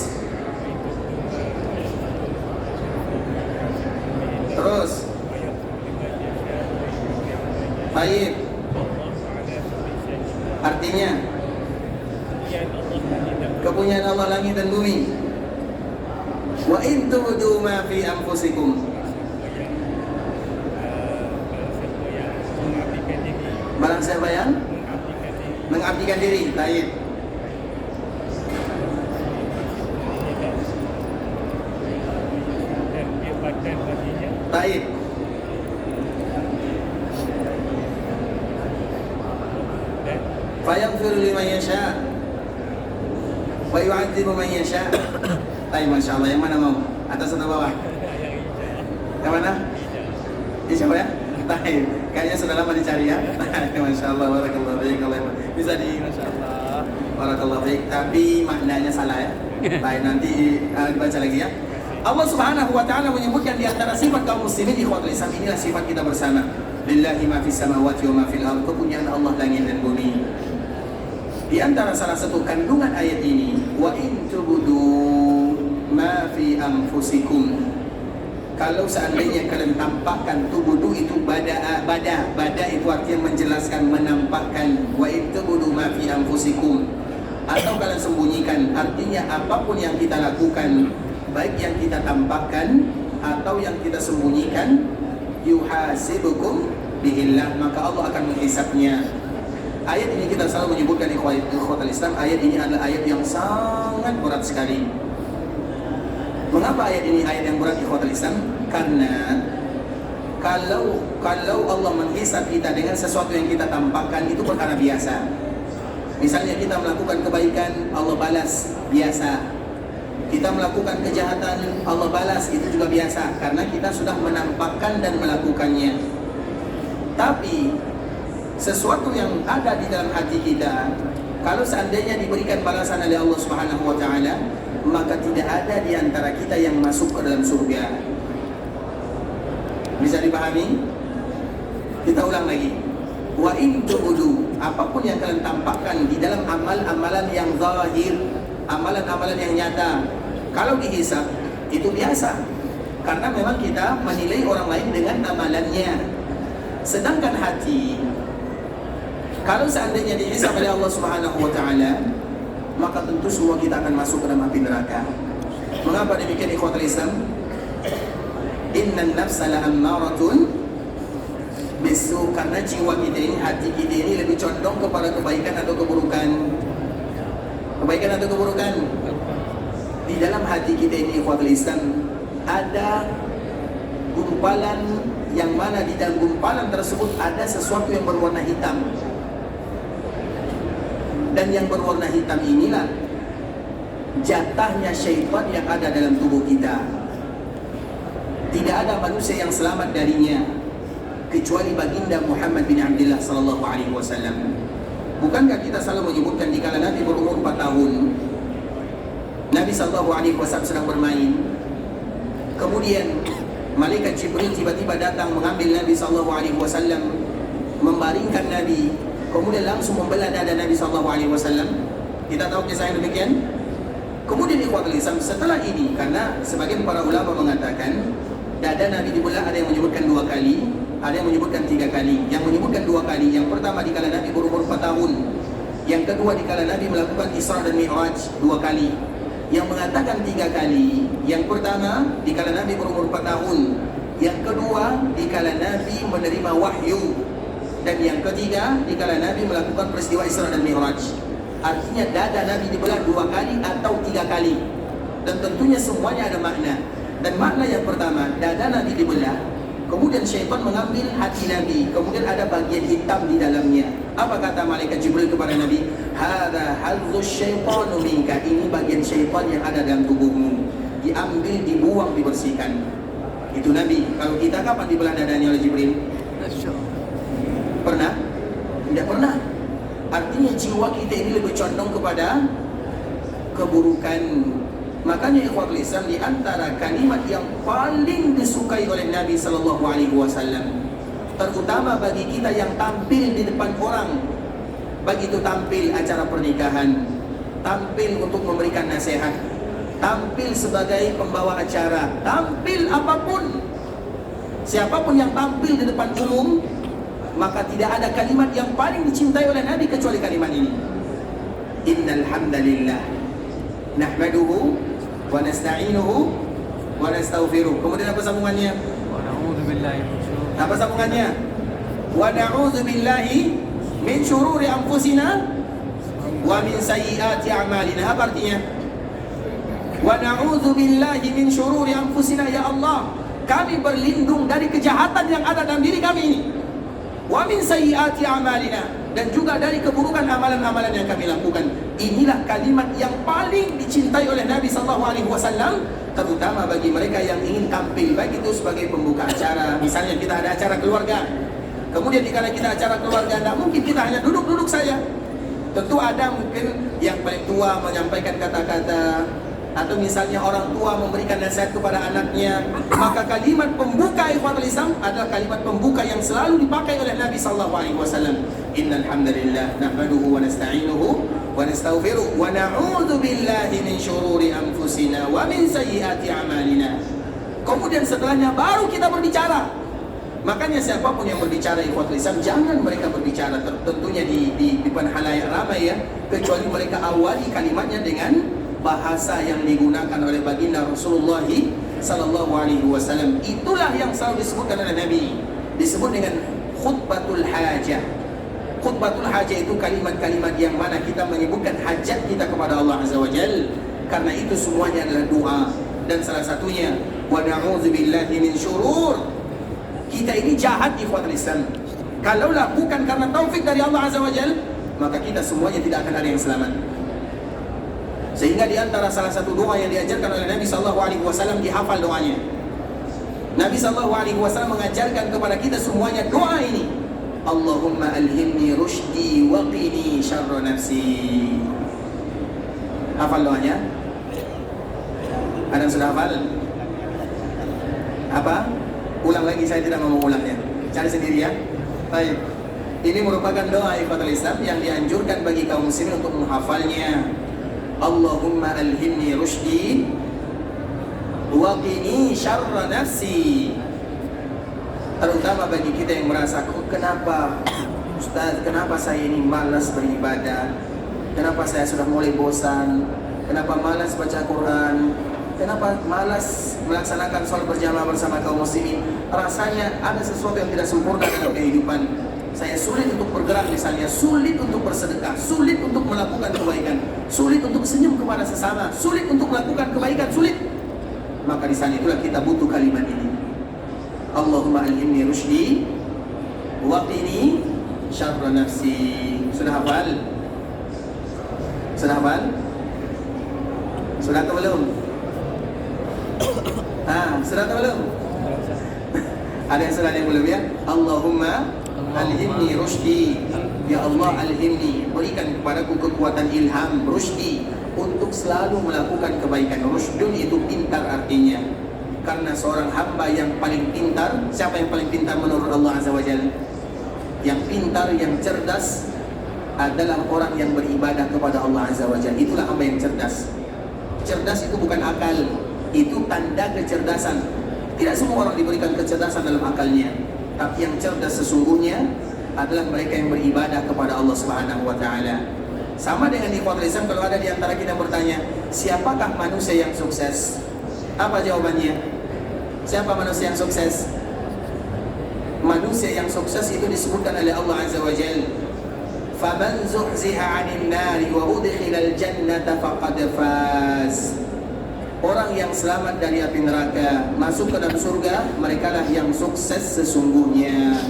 Terus. Baik. Artinya kepunyaan Allah langit dan bumi. Wa in tubdu ma fi anfusikum. Barang siapa yang mengabdikan diri, baik. Baik. Fayaghfiru liman yasha wa yu'adzibu man yasha. Baik, Masya Allah. Yang mana mau? Atas atau bawah? Yang mana? Ini siapa ya? Baik. Kayaknya sudah lama dicari ya. Masya Allah. Barakallahu fiik. Bisa di Masya Allah. Barakallahu fiik. Tapi maknanya salah ya. Baik, nanti baca lagi ya. Allah Subhanahu wa taala menyebutkan di antara sifat kaum muslimin ikhwatul Islam, inilah sifat kita bersama. Lillahi ma fis samawati wa ma fil ardh. Kepunyaan Allah langit dan bumi. Di antara salah satu kandungan ayat ini, wa in tubudu ma fi anfusikum. Kalau seandainya kalian tampakkan, tubudu itu bada itu artinya menjelaskan, menampakkan. Wa in tubudu ma fi anfusikum, atau kalian sembunyikan, artinya apapun yang kita lakukan, baik yang kita tampakkan atau yang kita sembunyikan, yuhasibukum bihillah, maka Allah akan menghisabnya. Ayat ini kita selalu menyebutkan ikhwatul Islam, ayat ini adalah ayat yang sangat berat sekali. Mengapa ayat ini ayat yang berat ikhwatul Islam? Karena kalau Allah menghisab kita dengan sesuatu yang kita tampakkan, itu perkara biasa. Misalnya kita melakukan kebaikan, Allah balas, biasa. Kita melakukan kejahatan, Allah balas, itu juga biasa, karena kita sudah menampakkan dan melakukannya. Tapi sesuatu yang ada di dalam hati kita, kalau seandainya diberikan balasan oleh Allah Subhanahu wa taala, maka tidak ada di antara kita yang masuk ke dalam surga. Bisa dipahami? Kita ulang lagi. Wa in tubudu, apapun yang kalian tampakkan di dalam amalan yang zahir, amalan-amalan yang nyata, kalau dihisab itu biasa, karena memang kita menilai orang lain dengan amalannya. Sedangkan hati, kalau seandainya dihisab oleh Allah Subhanahu wa taala, maka tentu semua kita akan masuk ke dalam api neraka. Mengapa demikian ikhwatul Islam? Innan nafsa la'ammaratun bisu, karena jiwa kita ini, hati kita ini lebih condong kepada kebaikan atau keburukan. Kebaikan atau keburukan? Di dalam hati kita ini ikhwatul Islam ada gumpalan, yang mana di dalam gumpalan tersebut ada sesuatu yang berwarna hitam. Dan yang berwarna hitam inilah jatahnya syaitan yang ada dalam tubuh kita. Tidak ada manusia yang selamat darinya kecuali baginda Muhammad bin Abdullah sallallahu alaihi wasallam. Bukankah kita selalu menyebutkan di kala Nabi berumur 4 tahun, Nabi sallallahu alaihi wasallam sedang bermain. Kemudian malaikat Jibril tiba-tiba datang mengambil Nabi sallallahu alaihi wasallam, membaringkan Nabi, kemudian langsung membelah dada Nabi sallallahu alaihi wasallam. Kita tahu kisah yang demikian. Kemudian ikhwatul Islam, setelah ini, karena sebagian para ulama mengatakan dada Nabi dibelah, ada yang menyebutkan 2 kali, ada yang menyebutkan 3 kali. Yang menyebutkan 2 kali, yang pertama di kala Nabi berumur 4 tahun, yang kedua di kala Nabi melakukan Isra dan Mi'raj 2 kali, yang mengatakan 3 kali. Yang pertama dikala Nabi berumur 4 tahun, yang kedua dikala Nabi menerima wahyu, dan yang ketiga dikala Nabi melakukan peristiwa Isra dan Mi'raj. Artinya dada Nabi dibelah 2 kali atau 3 kali, dan tentunya semuanya ada makna. Dan makna yang pertama, dada Nabi dibelah, kemudian syaitan mengambil hati Nabi, kemudian ada bagian hitam di dalamnya. Apa kata malaikat Jibril kepada Nabi? Hadza hazzuz syaitanu minka, ini bagian syaitan yang ada dalam tubuhmu. Diambil, dibuang, dibersihkan. Itu Nabi. Kalau kita kapan dibelah dadanya oleh Jibril? Pernah? Tidak pernah. Artinya jiwa kita ini lebih condong kepada keburukan. Makanya ikhwatul Islam, di antara kalimat yang paling disukai oleh Nabi SAW, terutama bagi kita yang tampil di depan orang, baik itu tampil acara pernikahan, tampil untuk memberikan nasihat, tampil sebagai pembawa acara, tampil apapun, siapapun yang tampil di depan umum, maka tidak ada kalimat yang paling dicintai oleh Nabi kecuali kalimat ini. Innal hamdalillah nahmaduhu wa nasta'inuhu wa nastaghfiruh. Kemudian apa sambungannya? Wa na'udzu billahi min syururi. Apa sambungannya? Wa na'udzu billahi min syururi anfusina wa min sayyiati a'malina. Apa artinya? Wa na'udzu billahi min syururi anfusina, ya Allah, kami berlindung dari kejahatan yang ada dalam diri kami ini. Wa min sayyiati a'malina, dan juga dari keburukan amalan-amalan yang kami lakukan. Inilah kalimat yang paling dicintai oleh Nabi SAW, terutama bagi mereka yang ingin tampil, baik itu sebagai pembuka acara. Misalnya kita ada acara keluarga, kemudian dikala kita acara keluarga, tidak mungkin kita hanya duduk-duduk saja. Tentu ada mungkin yang paling tua menyampaikan kata-kata, atau misalnya orang tua memberikan nasihat kepada anaknya. Maka kalimat pembuka ikhwatul Islam adalah kalimat pembuka yang selalu dipakai oleh Nabi SAW. Innal hamdalillah nahmaduhu wa nasta'inuhu wa nastaghfiruh wa na'udzu billahi min syururi anfusina wa min sayyiati a'malina. Kemudian setelahnya baru kita berbicara. Makanya siapapun yang berbicara ikhwatul Islam, jangan mereka berbicara tentunya di depan halayak ramai ya, kecuali mereka awali kalimatnya dengan bahasa yang digunakan oleh baginda Rasulullah SAW. Itulah yang selalu disebutkan oleh Nabi, disebut dengan khutbatul hajah. Khutbatul hajah itu kalimat-kalimat yang mana kita menyebutkan hajat kita kepada Allah Azza wa Jalla. Karena itu semuanya adalah doa. Dan salah satunya wa na'udzu billahi min syurur. Kita ini jahat ikhwatul Islam. Kalaulah bukan karena taufik dari Allah Azza wa Jalla, maka kita semuanya tidak akan ada yang selamat. Sehingga di antara salah satu doa yang diajarkan oleh Nabi SAW, dihafal doanya. Nabi SAW mengajarkan kepada kita semuanya doa ini. Allahumma alhimni rushdi wa qini syarra nafsi. Hafal doanya? Ada yang sudah hafal? Apa? Ulang lagi, saya tidak mau mengulangnya. Cari sendiri ya. Baik. Ini merupakan doa ikhwatul Islam yang dianjurkan bagi kaum muslimin untuk menghafalnya. Allahumma alhimni rushdi wa qini syarra nafsi. Terutama bagi kita yang merasa, kenapa Ustaz, kenapa saya ini malas beribadah, kenapa saya sudah mulai bosan, kenapa malas baca Quran, kenapa malas melaksanakan sholat berjamaah bersama kaum muslimin. Rasanya ada sesuatu yang tidak sempurna dalam kehidupan. Saya sulit untuk bergerak misalnya, sulit untuk bersedekah, sulit untuk melakukan kebaikan, sulit untuk senyum kepada sesama, sulit untuk melakukan kebaikan, sulit. Maka di sana itulah kita butuh kalimat ini. Allahumma alhimni rushdi wa qini syarra nafsi. Sudah hafal? Sudah hafal? Sudah atau belum? Sudah atau belum? Ada yang sudah, yang belum ya? Allahumma alhimni rushdi. Ya Allah, alhimni, berikan kepadaku kekuatan ilham, rushdi, untuk selalu melakukan kebaikan. Rushdun itu pintar artinya. Karena seorang hamba yang paling pintar, siapa yang paling pintar menurut Allah Azza wa Jalla? Yang pintar, yang cerdas adalah orang yang beribadah kepada Allah Azza wa Jalla. Itulah hamba yang cerdas. Cerdas itu bukan akal, itu tanda kecerdasan. Tidak semua orang diberikan kecerdasan dalam akalnya, tapi yang cerdas sesungguhnya adalah mereka yang beribadah kepada Allah Subhanahu wa Ta'ala. Sama dengan ikhwatul Islam, kalau ada di antara kita bertanya, siapakah manusia yang sukses? Apa jawabannya? Siapa manusia yang sukses? Manusia yang sukses itu disebutkan oleh Allah Azza wa Jalla, "Faman zuhziha 'anil nari wa udkhilal jannata faqad faz." Orang yang selamat dari api neraka, masuk ke dalam surga, merekalah yang sukses sesungguhnya.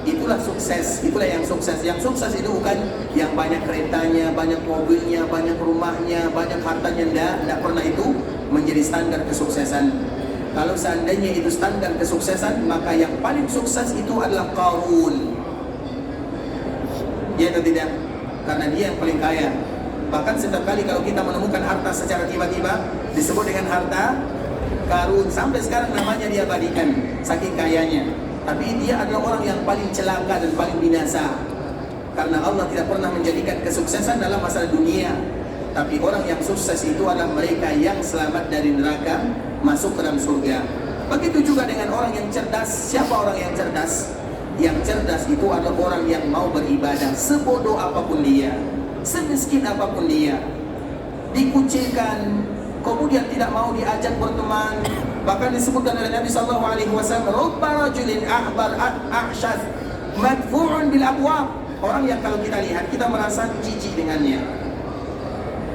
Itulah sukses, itulah yang sukses. Yang sukses itu bukan yang banyak keretanya, banyak mobilnya, banyak rumahnya, banyak hartanya. Tidak pernah itu menjadi standar kesuksesan. Kalau seandainya itu standar kesuksesan, maka yang paling sukses itu adalah Qarun. Ya atau tidak? Karena dia yang paling kaya. Bahkan setiap kali kalau kita menemukan harta secara tiba-tiba, disebut dengan harta Qarun. Sampai sekarang namanya diabadikan, saking kayanya. Tapi dia adalah orang yang paling celaka dan paling binasa. Karena Allah tidak pernah menjadikan kesuksesan dalam masalah dunia. Tapi orang yang sukses itu adalah mereka yang selamat dari neraka, masuk ke dalam surga. Begitu juga dengan orang yang cerdas. Siapa orang yang cerdas? Yang cerdas itu adalah orang yang mau beribadah, sebodoh apapun dia, semiskin apapun dia, dikucilkan, kemudian tidak mau diajak berteman. Bahkan disebutkan oleh Nabi SAW, "Rubba rajulin ahbar ahsyad madfu'un bil abwab." Orang yang kalau kita lihat, kita merasa jijik dengannya.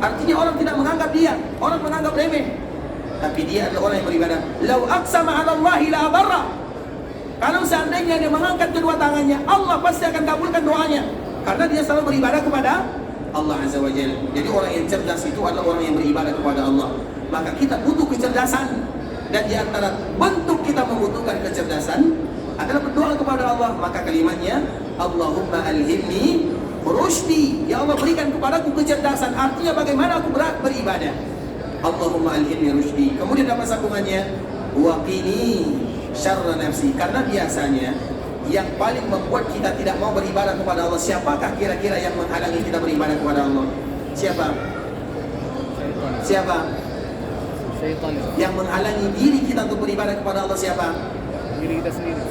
Artinya orang tidak menganggap dia, orang menganggap remeh. Tapi dia adalah orang yang beribadah. "Lau aqsama 'ala Allahi la abarra." Kalau seandainya dia mengangkat kedua tangannya, Allah pasti akan kabulkan doanya. Karena dia selalu beribadah kepada Allah Azza wa Jalla. Jadi orang yang cerdas itu adalah orang yang beribadah kepada Allah. Maka kita butuh kecerdasan. Dan di antara bentuk kita membutuhkan kecerdasan adalah berdoa kepada Allah. Maka kalimatnya, "Allahumma alhimni rusydi." Ya Allah, berikan kepadaku kecerdasan. Artinya bagaimana aku beribadah. Allahumma alhimni rusydi. Kemudian apa sambungannya? Waqini syarra nafsi. Karena biasanya yang paling membuat kita tidak mau beribadah kepada Allah, siapakah kira-kira yang menghalangi kita beribadah kepada Allah? Siapa? Siapa? Syaitan. Yang menghalangi diri kita untuk beribadah kepada Allah siapa? Diri kita sendiri.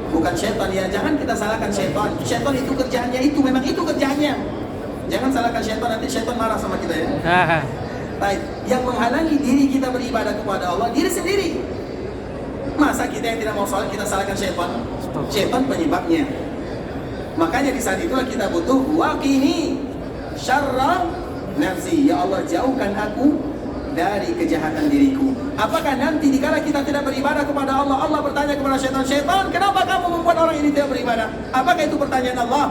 Bukan syaitan ya, jangan kita salahkan syaitan. Syaitan itu kerjaannya itu, memang itu kerjaannya. Jangan salahkan syaitan, nanti syaitan marah sama kita ya. Baik, yang menghalangi diri kita beribadah kepada Allah, diri sendiri. Masa kita yang tidak mau sholat kita salahkan syaitan? Syaitan penyebabnya. Makanya di saat itulah kita butuh waqini syarra nafsi. Ya Allah, jauhkan aku dari kejahatan diriku. Apakah nanti dikala kita tidak beribadah kepada Allah, Allah bertanya kepada syaitan, "Syaitan, kenapa kamu membuat orang ini tidak beribadah?" Apakah itu pertanyaan Allah?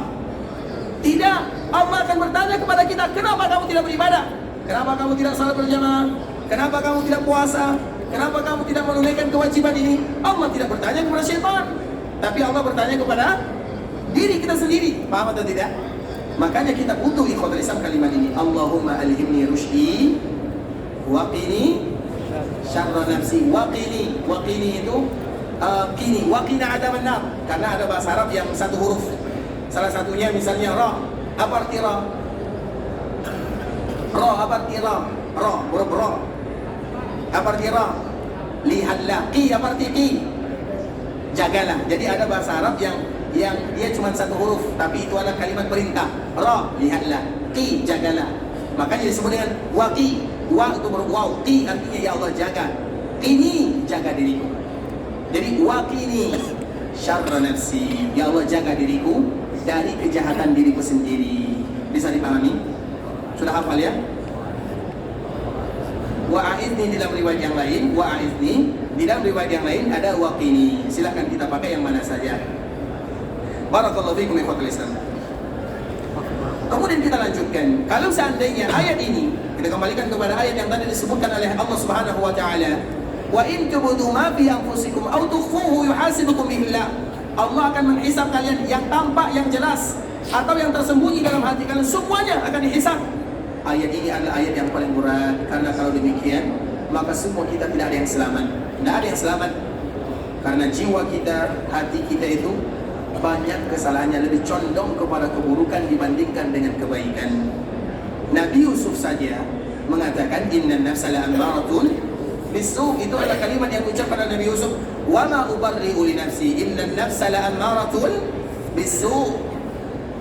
Tidak. Allah akan bertanya kepada kita, "Kenapa kamu tidak beribadah? Kenapa kamu tidak salat berjamaah? Kenapa kamu tidak puasa? Kenapa kamu tidak menunaikan kewajiban ini?" Allah tidak bertanya kepada syaitan, tapi Allah bertanya kepada diri kita sendiri. Paham atau tidak? Makanya kita butuh ikhwatul Islam kalimat ini. Allahumma alhimni rusydi waqini syarra nafsi. Waqini, waqini itu qini, waqina adaban nar. Karena ada bahasa Arab yang satu huruf. Salah satunya misalnya ra. Apa arti ra? Ra, apa arti ra? Ra, huruf ra. Apa arti ra? Lihatlah. Qi, apa arti qi? Jagalah. Jadi ada bahasa Arab yang dia cuma satu huruf, tapi itu adalah kalimat perintah. Ra, lihatlah. Qi, jagalah. Makanya disebut dengan waqi. Wa itu berwaw, qi artinya ya Allah jaga. Ini jaga diriku. Jadi waqini syarra nafsi. Ya Allah, jaga diriku dari kejahatan diriku sendiri. Bisa dipahami? Sudah hafal ya? Wa'aidni di dalam riwayat yang lain, wa'aidni di dalam riwayat yang lain ada waqini. Silakan kita pakai yang mana saja. Barakallahu fiikum ikhwatul Islam. Kemudian kita lanjutkan. Kalau seandainya ayat ini kita kembalikan kepada ayat yang tadi disebutkan oleh Allah Subhanahu wa taala, "Wa in tubdu ma fi anfusikum aw tukhfuhu yuhasibukum billah." Allah akan menghisab kalian yang tampak, yang jelas, atau yang tersembunyi dalam hati kalian, semuanya akan dihisab. Ayat ini adalah ayat yang paling berat, karena kalau demikian maka semua kita tidak ada yang selamat. Tidak ada yang selamat karena jiwa kita, hati kita itu banyak kesalahannya, lebih condong kepada keburukan dibandingkan dengan kebaikan. Nabi Yusuf saja mengatakan inna nafsa la'ammaratun bisu. Itu adalah kalimat yang diucapkan oleh Nabi Yusuf, wa ma ubarri'u li nafsi inna nafsa la'ammaratun bisu.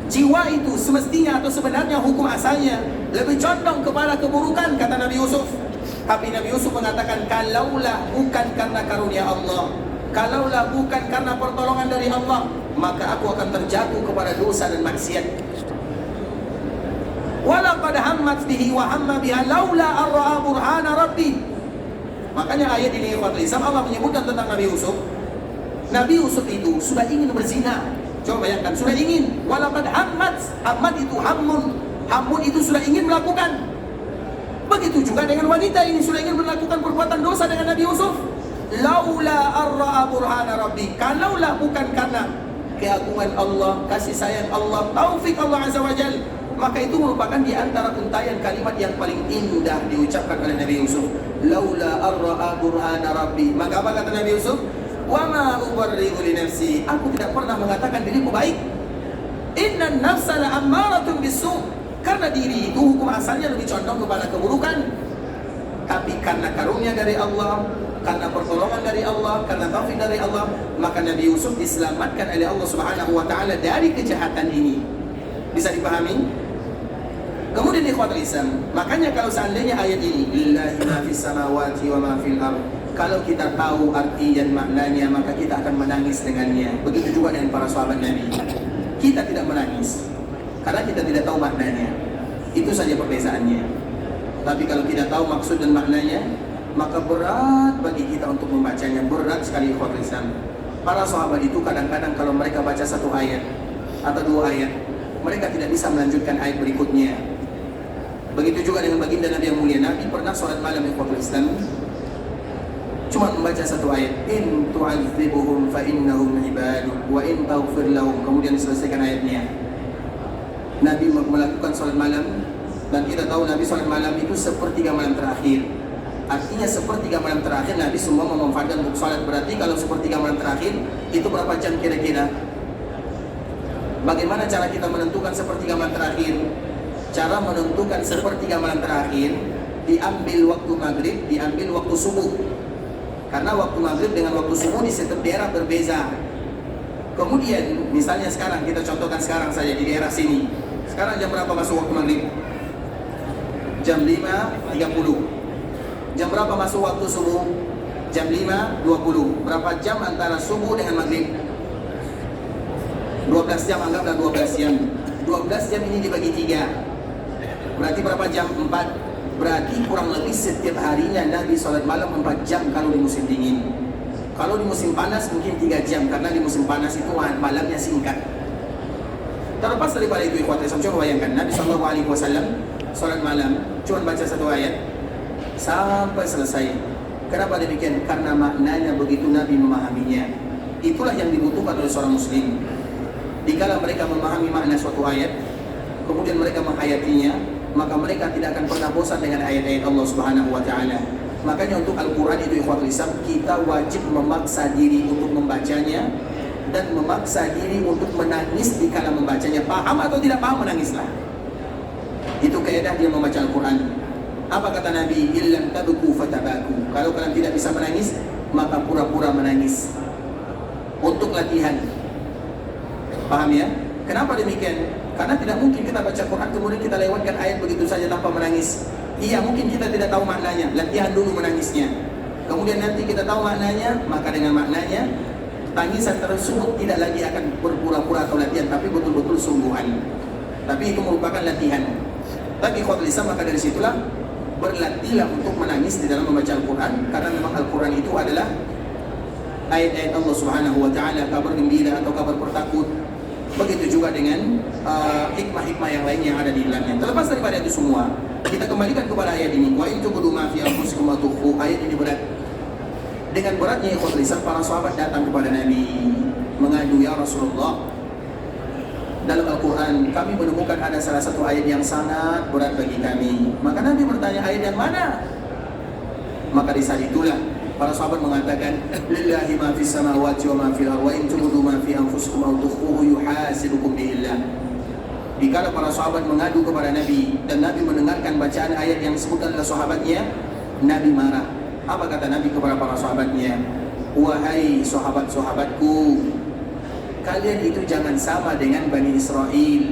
jiwa itu semestinya atau sebenarnya hukum asalnya lebih condong kepada keburukan, kata Nabi Yusuf. Tapi Nabi Yusuf mengatakan, kalaulah bukan karena karunia Allah, kalaulah bukan karena pertolongan dari Allah, maka aku akan terjatuh kepada dosa dan maksiat. Walaqad hammat bihi wa hamma biha laula ar-ra'a burhana rabbi. Makanya ayat ini Allah menyebutkan tentang Nabi Yusuf. Nabi Yusuf itu sudah ingin berzina. Coba bayangkan, sudah ingin. Walaqad hammat, hammat itu hammun itu sudah ingin melakukan. Begitu juga dengan wanita ini, sudah ingin melakukan perbuatan dosa dengan Nabi Yusuf. Laula ar-ra'a burhana rabbi, kalaulah bukan karena keagungan Allah, kasih sayang Allah, taufik Allah Azza wa Jalla, maka itu merupakan di antara untayan kalimat yang paling indah diucapkan oleh Nabi Yusuf. Laula ar-ra'a burhana rabbi. Maka apa kata Nabi Yusuf? Wa ma ubarri'u li nafsi, aku tidak pernah mengatakan diriku baik. Innan nafsa la'ammaratun bis-su', karena diri itu hukum asalnya lebih condong kepada keburukan. Tapi karena karunia dari Allah, karena pertolongan dari Allah, karena taufik dari Allah, maka Nabi Yusuf diselamatkan oleh Allah Subhanahu wa taala dari kejahatan ini. Bisa dipahami? Kemudian ikhwatul Islam, makanya kalau seandainya ayat ini lillahi ma fis samawati wa ma fil ardh, kalau kita tahu arti dan maknanya, maka kita akan menangis dengannya. Begitu juga dengan para sahabat Nabi. Kita tidak menangis karena kita tidak tahu maknanya. Itu saja perbezaannya. Tapi kalau kita tahu maksud dan maknanya, maka berat bagi kita untuk membacanya. Berat sekali ikhwatul Islam. Para sahabat itu kadang-kadang kalau mereka baca satu ayat atau dua ayat, mereka tidak bisa melanjutkan ayat berikutnya. Begitu juga dengan baginda Nabi yang mulia. Nabi pernah sholat malam ikhwatul Islam, cuma membaca satu ayat, in tu'adzibuhum fa innahum ibaduk wa in taghfir lahum, kemudian diselesaikan ayatnya. Nabi melakukan sholat malam, dan kita tahu Nabi sholat malam itu sepertiga malam terakhir. Artinya sepertiga malam terakhir Nabi semua memanfaatkan untuk sholat. Berarti kalau sepertiga malam terakhir itu berapa jam kira-kira? Bagaimana cara kita menentukan sepertiga malam terakhir? Cara menentukan sepertiga malam terakhir, diambil waktu maghrib, diambil waktu subuh. Karena waktu maghrib dengan waktu subuh di setiap daerah berbeza. Kemudian misalnya sekarang, kita contohkan sekarang saja di daerah sini. Sekarang jam berapa masuk waktu maghrib? Jam 5.30. Jam berapa masuk waktu subuh? Jam 5.20. Berapa jam antara subuh dengan maghrib? 12 jam, anggaplah 12 jam. 12 jam ini dibagi 3. Berarti berapa jam? 4. Berarti kurang lebih setiap harinya Nabi sholat malam 4 jam kalau di musim dingin. Kalau di musim panas mungkin 3 jam, karena di musim panas itu malamnya singkat. Terlepas daripada itu ikhwat Islam, coba bayangkan Nabi SAW sholat malam cuma baca satu ayat sampai selesai. Kenapa demikian? Karena maknanya begitu Nabi memahaminya. Itulah yang dibutuhkan oleh seorang muslim. Dikala mereka memahami makna suatu ayat, kemudian mereka menghayatinya, maka mereka tidak akan pernah bosan dengan ayat-ayat Allah Subhanahu wa taala. Makanya untuk Al-Quran itu ikhwatul Islam, kita wajib memaksa diri untuk membacanya dan memaksa diri untuk menangis di kala membacanya. Paham atau tidak paham, menangislah. Itu kaidah dia membaca Al-Quran. Apa kata Nabi? Illam tabku fatabaku. Kalau kalian tidak bisa menangis, maka pura-pura menangis. Untuk latihan. Paham ya? Kenapa demikian? Karena tidak mungkin kita baca Quran kemudian kita lewatkan ayat begitu saja tanpa menangis. Iya, mungkin kita tidak tahu maknanya. Latihan dulu menangisnya. Kemudian nanti kita tahu maknanya, maka dengan maknanya tangisan tersebut tidak lagi akan berpura-pura atau latihan, tapi betul-betul sungguhan. Tapi itu merupakan latihan. Tapi ikhwatul Islam, maka dari situlah berlatihlah untuk menangis di dalam membaca Al-Quran. Karena memang Al-Quran itu adalah ayat-ayat Allah Subhanahu wa taala, kabar gembira atau kabar bertakut. Begitu juga dengan hikmah-hikmah yang lain yang ada di dalamnya. Terlepas daripada itu semua, kita kembalikan kepada ayat ini. Wa in tubdu ma fi anfusikum wa tukhfu. Ayat ini berat. Dengan beratnya ikhwatul Islam, para sahabat datang kepada Nabi mengadu, ya Rasulullah, dalam Al-Quran kami menemukan ada salah satu ayat yang sangat berat bagi kami. Maka Nabi bertanya, ayat yang mana? Maka di saat itulah para sahabat mengatakan, lillahi ma fis samawati wa ma fil ardh wa in tubdu ma fi anfusikum aw tukhfuhu yuhasibukum bihillah. Dikala para sahabat mengadu kepada Nabi dan Nabi mendengarkan bacaan ayat yang disebutkan oleh sahabatnya, Nabi marah. Apa kata Nabi kepada para sahabatnya? Wahai sahabat-sahabatku, kalian itu jangan sama dengan Bani Israel,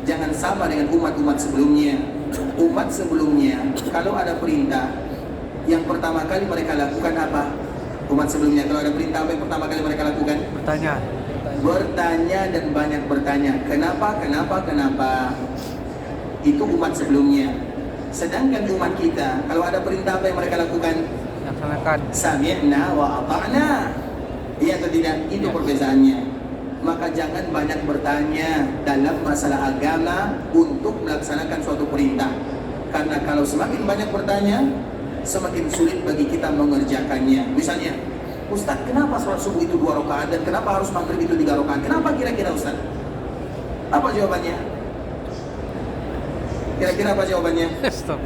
jangan sama dengan umat-umat sebelumnya. Umat sebelumnya kalau ada perintah, yang pertama kali mereka lakukan apa? Umat sebelumnya kalau ada perintah, apa yang pertama kali mereka lakukan? Bertanya. Bertanya dan banyak bertanya. Kenapa? Itu umat sebelumnya. Sedangkan umat kita, kalau ada perintah, apa yang mereka lakukan? Laksanakan. Sami'na wa ata'na. Iya atau tidak? Itu perbedaannya. Maka jangan banyak bertanya dalam masalah agama untuk melaksanakan suatu perintah. Karena kalau semakin banyak bertanya, semakin sulit bagi kita mengerjakannya. Misalnya, Ustaz, kenapa sholat subuh itu 2 rakaat dan kenapa harus maghrib itu 3 rakaat? Kenapa kira-kira Ustaz? Apa jawabannya? Kira-kira apa jawabannya? Stop.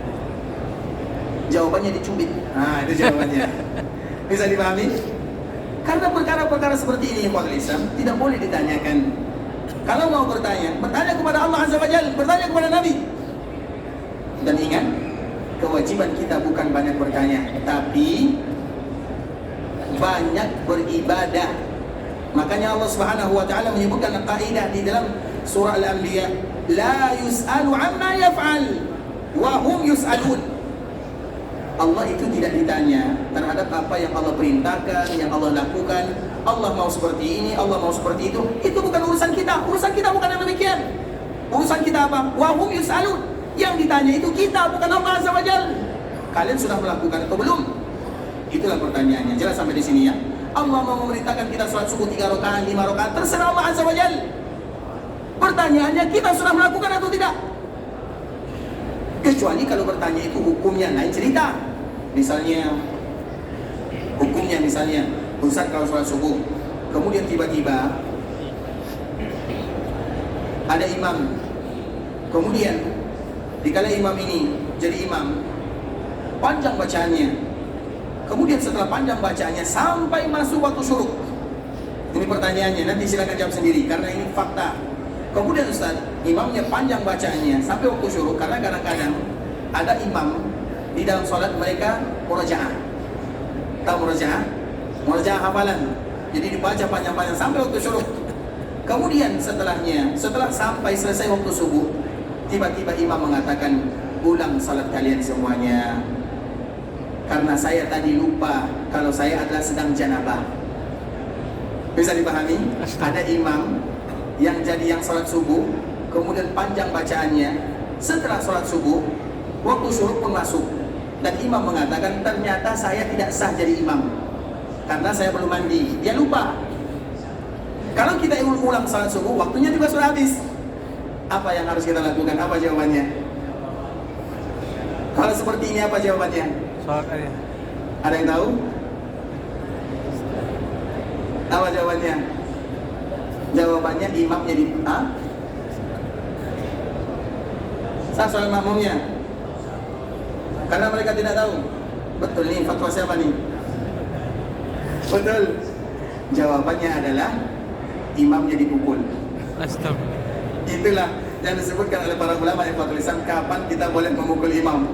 Jawabannya dicubit. Nah, itu jawabannya. Bisa dipahami? Karena perkara-perkara seperti ini, Ikhwan Islam, tidak boleh ditanyakan. Kalau mau bertanya, bertanya kepada Allah Azza wa Jalla, bertanya kepada Nabi. Dan ingat, kewajiban kita bukan banyak bertanya, tapi banyak beribadah. Makanya Allah Subhanahu wa taala menyebutkan kaidah di dalam surah Al-Anbiya, la yus'alu amma yaf'al wa hum yus'alun. Allah itu tidak ditanya terhadap apa yang Allah perintahkan, yang Allah lakukan. Allah mau seperti ini, Allah mau seperti itu. Itu bukan urusan kita. Urusan kita bukan yang demikian. Urusan kita apa? Wa hum yus'alun. Yang ditanya itu kita, bukan Allah Azza wa Jalla. Kalian sudah melakukan atau belum? Itulah pertanyaannya. Jelas sampai di sini ya. Allah mau memerintahkan kita sholat subuh 3 rakaat, 5 rakaat, terserah Allah Azza wa Jalla. Pertanyaannya, kita sudah melakukan atau tidak? Kecuali kalau bertanya itu hukumnya lain cerita. Misalnya, hukumnya misalnya, Ustaz kalau sholat subuh, kemudian tiba-tiba ada imam, kemudian dikala imam ini jadi imam, panjang bacaannya, kemudian setelah panjang bacaannya sampai masuk waktu syuruk. Ini pertanyaannya, nanti silakan jawab sendiri karena ini fakta. Kemudian Ustaz, imamnya panjang bacaannya sampai waktu syuruk, karena kadang-kadang ada imam di dalam sholat mereka murajaah. Tahu murajaah? Murajaah hafalan. Jadi dibaca panjang-panjang sampai waktu syuruk. Kemudian setelahnya, setelah sampai selesai waktu subuh, tiba-tiba imam mengatakan, ulang salat kalian semuanya, karena saya tadi lupa kalau saya adalah sedang janabah. Bisa dipahami? Ada imam yang jadi yang salat subuh, kemudian panjang bacaannya. Setelah salat subuh, waktu syuruk pun masuk, dan imam mengatakan, ternyata saya tidak sah jadi imam karena saya belum mandi. Dia lupa. Kalau kita ulang salat subuh, waktunya juga sudah habis. Apa yang harus kita lakukan? Apa jawabannya? Kalau seperti ini apa jawabannya? Sholat aja. Ada yang tahu? Apa jawabannya? Jawabannya imamnya di sah soal makmumnya. Karena mereka tidak tahu. Betul nih, fatwa siapa nih? Betul. Jawabannya adalah imamnya dipukul. Astagfirullah. Itulah yang disebutkan oleh para ulama yang tulisan kapan kita boleh memukul imam.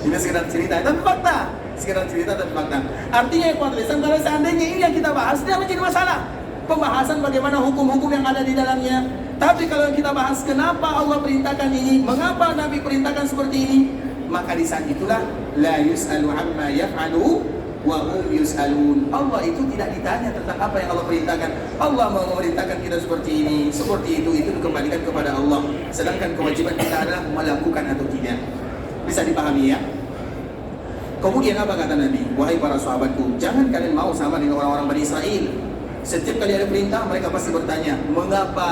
Ini sekedar cerita, tapi fakta. Sekedar cerita tapi fakta. Artinya yang tulisan, kalau seandainya ini yang kita bahas, tidak menjadi masalah. Pembahasan bagaimana hukum-hukum yang ada di dalamnya. Tapi kalau kita bahas kenapa Allah perintahkan ini, mengapa Nabi perintahkan seperti ini, maka di saat itulah la yus'alu amma yaf'alu wa hum yus'alun. Allah itu tidak ditanya tentang apa yang Allah perintahkan. Allah mau memerintahkan kita seperti ini, seperti itu dikembalikan kepada Allah. Sedangkan kewajiban kita adalah melakukan atau tidak. Bisa dipahami ya? Kemudian apa kata Nabi? Wahai para sahabatku, jangan kalian mau sama dengan orang-orang Bani Israel. Setiap kali ada perintah, mereka pasti bertanya, mengapa?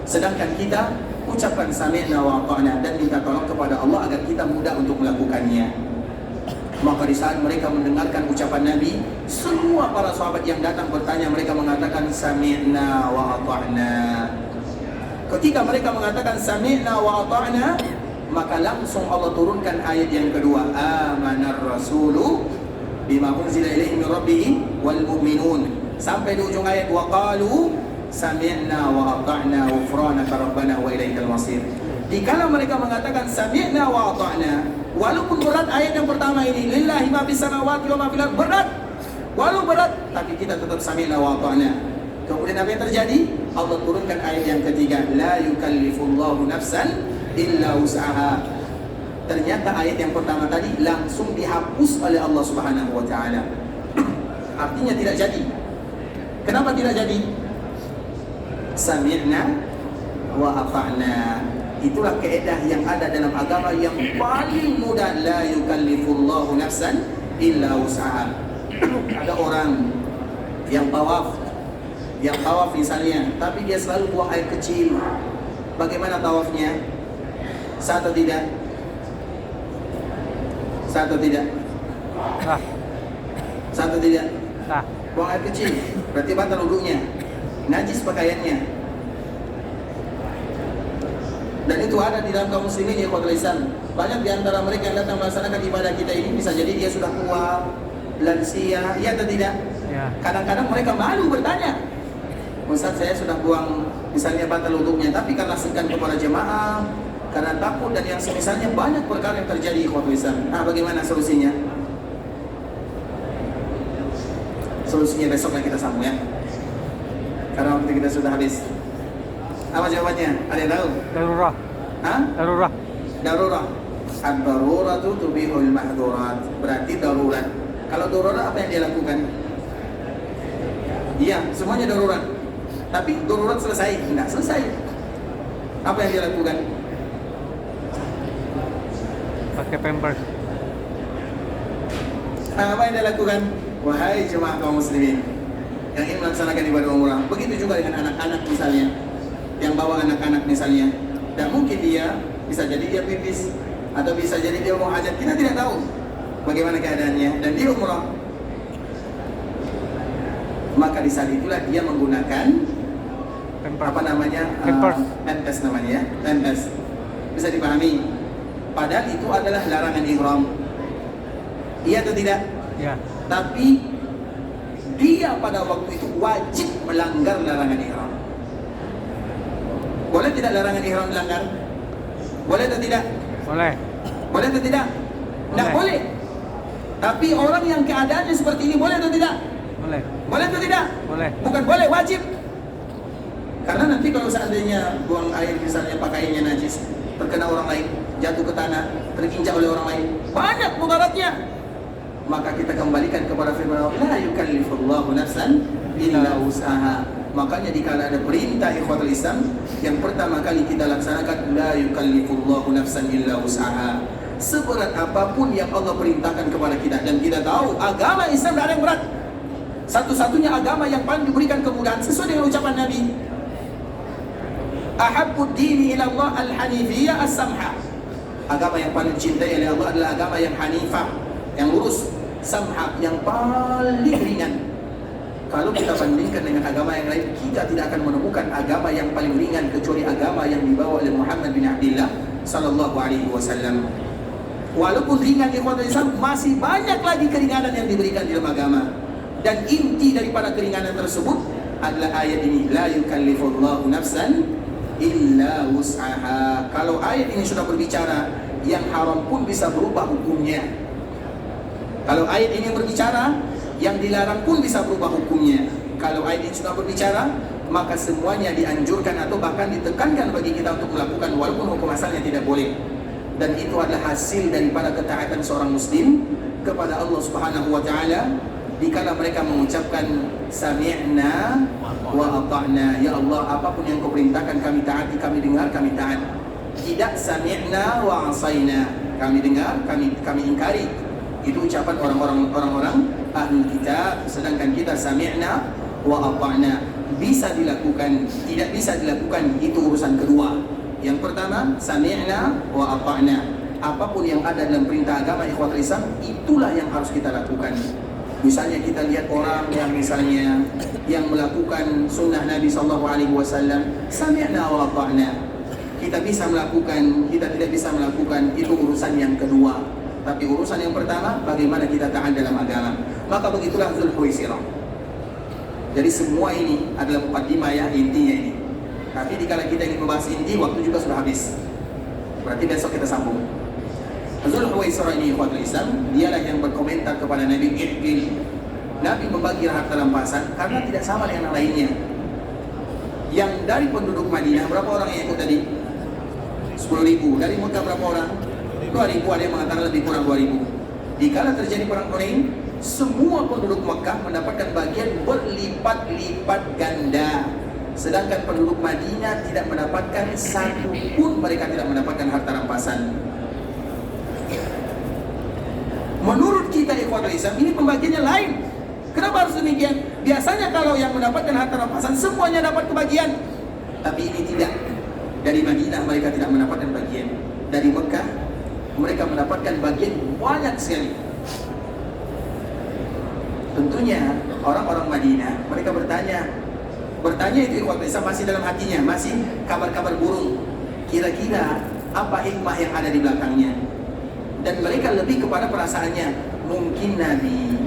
Sedangkan kita ucapkan sami'na wa ata'na dan minta tolong kepada Allah agar kita mudah untuk melakukannya. Maka di saat mereka mendengarkan ucapan Nabi, semua para sahabat yang datang bertanya, mereka mengatakan sami'na wa ata'na. Ketika mereka mengatakan sami'na wa ata'na, maka langsung Allah turunkan ayat yang kedua, amanar rasulu bima unzila ilaihi min rabbih wal mu'minun, sampai di ujung ayat wa qalu sami'na wa ata'na ghufranaka rabbana wa ilaikal masir. Dikala mereka mengatakan sami'na wa ata'na, walaupun berat ayat yang pertama ini, lillahi ma fis samawati wa ma fil ardh, berat. Walau berat, tapi kita tetap sami'na wa ata'na. Kemudian apa yang terjadi? Allah turunkan ayat yang ketiga, la yukallifullahu nafsan illa wus'aha. Ternyata ayat yang pertama tadi langsung dihapus oleh Allah Subhanahu wa taala. Artinya tidak jadi. Kenapa tidak jadi? Sami'na wa ata'na. Itulah kaedah yang ada dalam agama yang paling mudah, la yukallifullahu nafsan illa wus'aha. Ada orang yang tawaf misalnya, tapi dia selalu buang air kecil. Bagaimana tawafnya? Sah atau tidak? Sah atau tidak? Sah. Sah atau tidak? Sah. Buang air kecil, berarti batal wudunya, najis pakaiannya. Dan itu ada di dalam kaum muslimin ya ikhwatul Islam. Banyak di antara mereka yang datang melaksanakan ibadah kita ini, bisa jadi dia sudah tua, lansia, ya atau tidak? Ya. Kadang-kadang mereka malu bertanya, Ustaz, saya sudah buang misalnya batal wudunya, tapi karena segan kepada jemaah, karena takut dan yang semisalnya, banyak perkara yang terjadi ikhwatul Islam. Nah, bagaimana solusinya? Solusinya besoklah kita sambung ya, karena waktu kita sudah habis. Apa jawabannya? Ada yang tahu? Darurah. Hah? Darurah. Darurah. Ad-daruratu tubihul mahdurat. Berarti darurat. Kalau darurat apa yang dia lakukan? Iya, semuanya darurat. Tapi darurat selesai? Tidak selesai. Apa yang dia lakukan? Pakai pampers. Apa yang dia lakukan? Wahai jemaah kaum muslimin yang ingin melaksanakan ibadah umrah, begitu juga dengan anak-anak misalnya, yang bawa anak-anak misalnya, dan mungkin dia bisa jadi dia pipis atau bisa jadi dia mau hajat, kita tidak tahu bagaimana keadaannya, dan dia umrah. Maka di saat itulah dia menggunakan apa namanya, NS namanya ya, NS. Bisa dipahami. Padahal itu adalah larangan ihram. Iya atau tidak? Ya. Tapi dia pada waktu itu wajib melanggar larangan ihram. Boleh tidak larangan ihram dilanggar? Boleh atau tidak? Boleh. Boleh atau tidak? Tidak boleh. Tapi orang yang keadaannya seperti ini boleh atau tidak? Boleh. Boleh atau tidak? Boleh. Bukan boleh, wajib. Karena nanti kalau seandainya buang air misalnya pakaiannya najis, terkena orang lain, jatuh ke tanah, terinjak oleh orang lain, banyak mudaratnya. Maka kita kembalikan kepada firman Allah, la yukallifullahu nafsan illa wus'aha. Makanya dikala ada perintah ikhwatul Islam, yang pertama kali kita laksanakan, la yukallifullahu nafsan illa wus'aha. Seberat apapun yang Allah perintahkan kepada kita, dan kita tahu agama Islam tidak ada yang berat. Satu-satunya agama yang paling diberikan kemudahan sesuai dengan ucapan Nabi, ahabbud dini ila Allah al-hanifiyah as-samha. Agama yang paling dicintai oleh Allah adalah agama yang hanifah, yang lurus, samha, yang paling ringan. Kalau kita bandingkan dengan agama yang lain, kita tidak akan menemukan agama yang paling ringan kecuali agama yang dibawa oleh Muhammad bin Abdullah sallallahu alaihi wasallam. Walaupun ringan ikhwatul Islam, masih banyak lagi keringanan yang diberikan di dalam agama. Dan inti daripada keringanan tersebut adalah ayat ini, la yukallifullahu nafsan illa wus'aha. Kalau ayat ini sudah berbicara, yang haram pun bisa berubah hukumnya. Kalau ayat ini berbicara, yang dilarang pun bisa berubah hukumnya. Kalau ayat ini sudah berbicara, maka semuanya dianjurkan atau bahkan ditekankan bagi kita untuk melakukan, walaupun hukum asalnya tidak boleh. Dan itu adalah hasil daripada ketaatan seorang muslim kepada Allah Subhanahu wa taala dikala mereka mengucapkan sami'na wa ata'na. Ya Allah, apapun yang kau perintahkan kami taati, kami dengar, kami taat. Tidak sami'na wa asayna, kami dengar, kami ingkari. Itu ucapan orang-orang ahlul kitab. Sedangkan kita sami'na wa ata'na, bisa dilakukan, tidak bisa dilakukan, itu urusan kedua. Yang pertama, sami'na wa ata'na. Apapun yang ada dalam perintah agama ikhwatul Islam, itulah yang harus kita lakukan. Misalnya kita lihat orang yang misalnya yang melakukan sunnah Nabi SAW, sami'na wa ata'na. Kita bisa melakukan, kita tidak bisa melakukan, itu urusan yang kedua. Tapi urusan yang pertama, bagaimana kita taat dalam agama. Maka begitulah Dzulhuwaisirah. Jadi semua ini adalah muqaddimah ya, intinya ini. Tapi dikala kita ingin membahas inti, waktu juga sudah habis. Berarti besok kita sambung. Dzulhuwaisirah ini ikhwatul Islam, dialah yang berkomentar kepada Nabi, ihqil Nabi membagi harta rampasan karena tidak sama dengan yang lainnya. Yang dari penduduk Madinah berapa orang yang ikut tadi? 10.000. Dari Mekah berapa orang? 2.000. Ada yang mengatakan lebih kurang 2.000. Dikala terjadi perang Hunain, semua penduduk Mekah mendapatkan bagian berlipat-lipat ganda. Sedangkan penduduk Madinah tidak mendapatkan satu pun, mereka tidak mendapatkan harta rampasan. Menurut kita ikhwatul Islam, ini pembagiannya lain. Kenapa harus demikian? Biasanya kalau yang mendapatkan harta rampasan semuanya dapat kebagian, tapi ini tidak. Dari Madinah mereka tidak mendapatkan bagian. Dari Mekah mereka mendapatkan bagian banyak sekali. Tentunya orang-orang Madinah mereka bertanya itu ikhwatul Islam masih dalam hatinya, masih kabar-kabar burung. Kira-kira apa hikmah yang ada di belakangnya? Dan mereka lebih kepada perasaannya, mungkin Nabi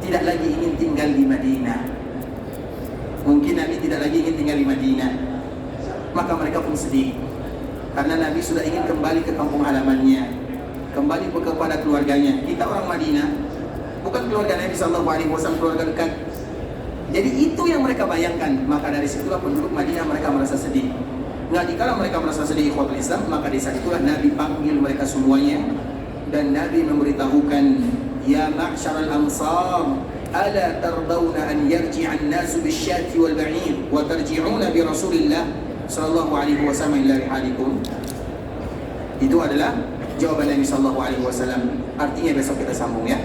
tidak lagi ingin tinggal di Madinah. Mungkin Nabi tidak lagi ingin tinggal di Madinah. Maka mereka pun sedih, karena Nabi sudah ingin kembali ke kampung halamannya, kembali kepada keluarganya. Kita orang Madinah, bukan keluarga Nabi SAW, keluarga dekat. Jadi itu yang mereka bayangkan. Maka dari situlah penduduk Madinah mereka merasa sedih. Nah, dikala mereka merasa sedih ikhwatul Islam, maka di saat itulah Nabi panggil mereka semuanya, dan Nabi memberitahukan, ya ma'syaral ansar, ala tardawna an yarji'an nasu bisyati wal ba'ir wa tarji'una bi Rasulillah sallallahu alaihi wasallam ila rihalikum. Itu adalah jawaban Nabi sallallahu alaihi wasallam. Artinya besok kita sambung ya.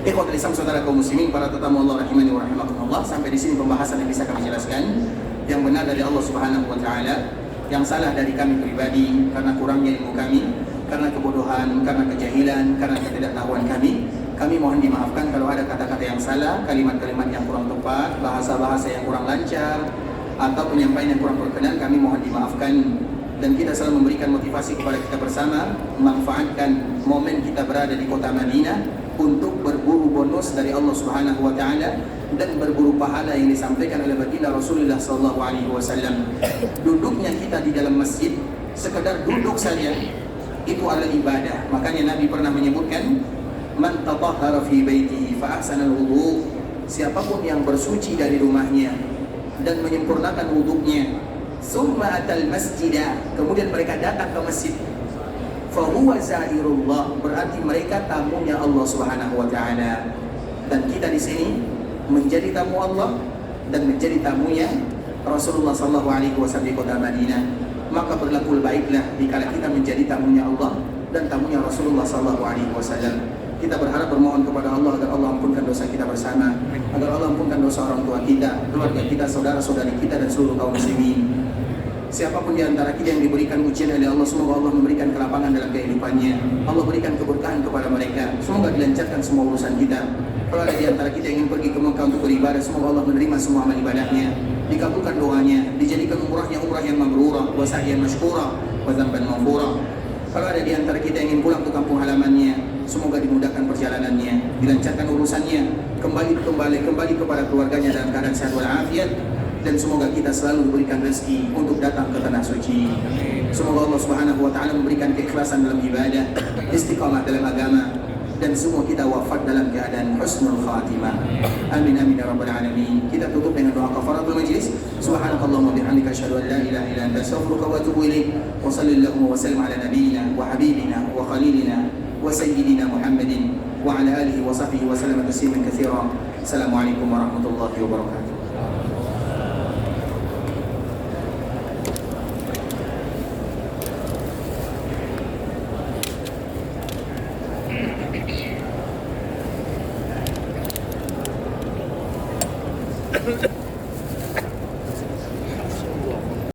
Ikhwatul Islam, saudara kaum muslimin, para tetamu Allah rahimani wa rahimakumullah, sampai di sini pembahasan yang bisa kami jelaskan. Yang benar dari Allah Subhanahu wa taala, yang salah dari kami pribadi karena kurangnya ilmu kami, karena kebodohan, karena kejahilan, karena ketidaktahuan kami. Kami mohon dimaafkan kalau ada kata-kata yang salah, kalimat-kalimat yang kurang tepat, bahasa-bahasa yang kurang lancar, atau penyampaian yang kurang berkenan. Kami mohon dimaafkan. Dan kita selalu memberikan motivasi kepada kita bersama, memanfaatkan momen kita berada di kota Madinah untuk berburu bonus dari Allah Subhanahu wa taala dan berburu pahala yang disampaikan oleh baginda Rasulullah sallallahu alaihi wasallam. Duduknya kita di dalam masjid, sekedar duduk saja, itu adalah ibadah. Makanya Nabi pernah menyebutkan, man tatahhara fi baitihi fa ahsana al-wudu. Siapapun yang bersuci dari rumahnya dan menyempurnakan wuduknya, summa atal masjidah, kemudian mereka datang ke masjid, fahuwa zairullah, berarti mereka tamunya Allah Subhanahu wa taala. Dan kita di sini menjadi tamu Allah dan menjadi tamunya Rasulullah sallallahu alaihi wasallam di kota Madinah. Maka berlaku baiklah dikala kita menjadi tamunya Allah dan tamunya Rasulullah sallallahu alaihi wasallam. Kita berharap bermohon kepada Allah agar Allah ampunkan dosa kita bersama, agar Allah ampunkan dosa orang tua kita, keluarga kita, saudara-saudari kita, dan seluruh kaum muslimin. Siapapun di antara kita yang diberikan ujian oleh Allah, semoga Allah memberikan kelapangan dalam kehidupannya. Allah berikan keberkahan kepada mereka. Semoga dilancarkan semua urusan kita. Kalau ada di antara kita yang ingin pergi ke Mekah untuk beribadah, semoga Allah menerima semua amal ibadahnya, dikabulkan doanya, dijadikan umrahnya umrah yang mabrurah, wa sa'yan mashkurah, wa dzamban maghfurah. Kalau ada di antara kita yang ingin pulang ke kampung halamannya, semoga dimudahkan perjalanannya, dilancarkan urusannya, kembali kepada keluarganya dalam keadaan sehat walafiat. Dan semoga kita selalu diberikan rezeki untuk datang ke tanah suci. Semoga Allah Subhanahu wa taala memberikan keikhlasan dalam ibadah, istiqamah dalam agama, dan semua kita wafat dalam keadaan husnul khatimah. Amin amin ya rabbal alamin. Kita tutup dengan doa kafaratul majlis. Subhanakallahumma bihamdika asyhadu an la ilaha illa anta astaghfiruka wa atubu ilaik. Wa sallallahu wa sallam ala nabiyyina wa habibina wa khalilina wa sayyidina Muhammadin wa ala alihi wa sahbihi wa sallam tasliman katsiran. Assalamualaikum warahmatullahi wabarakatuh.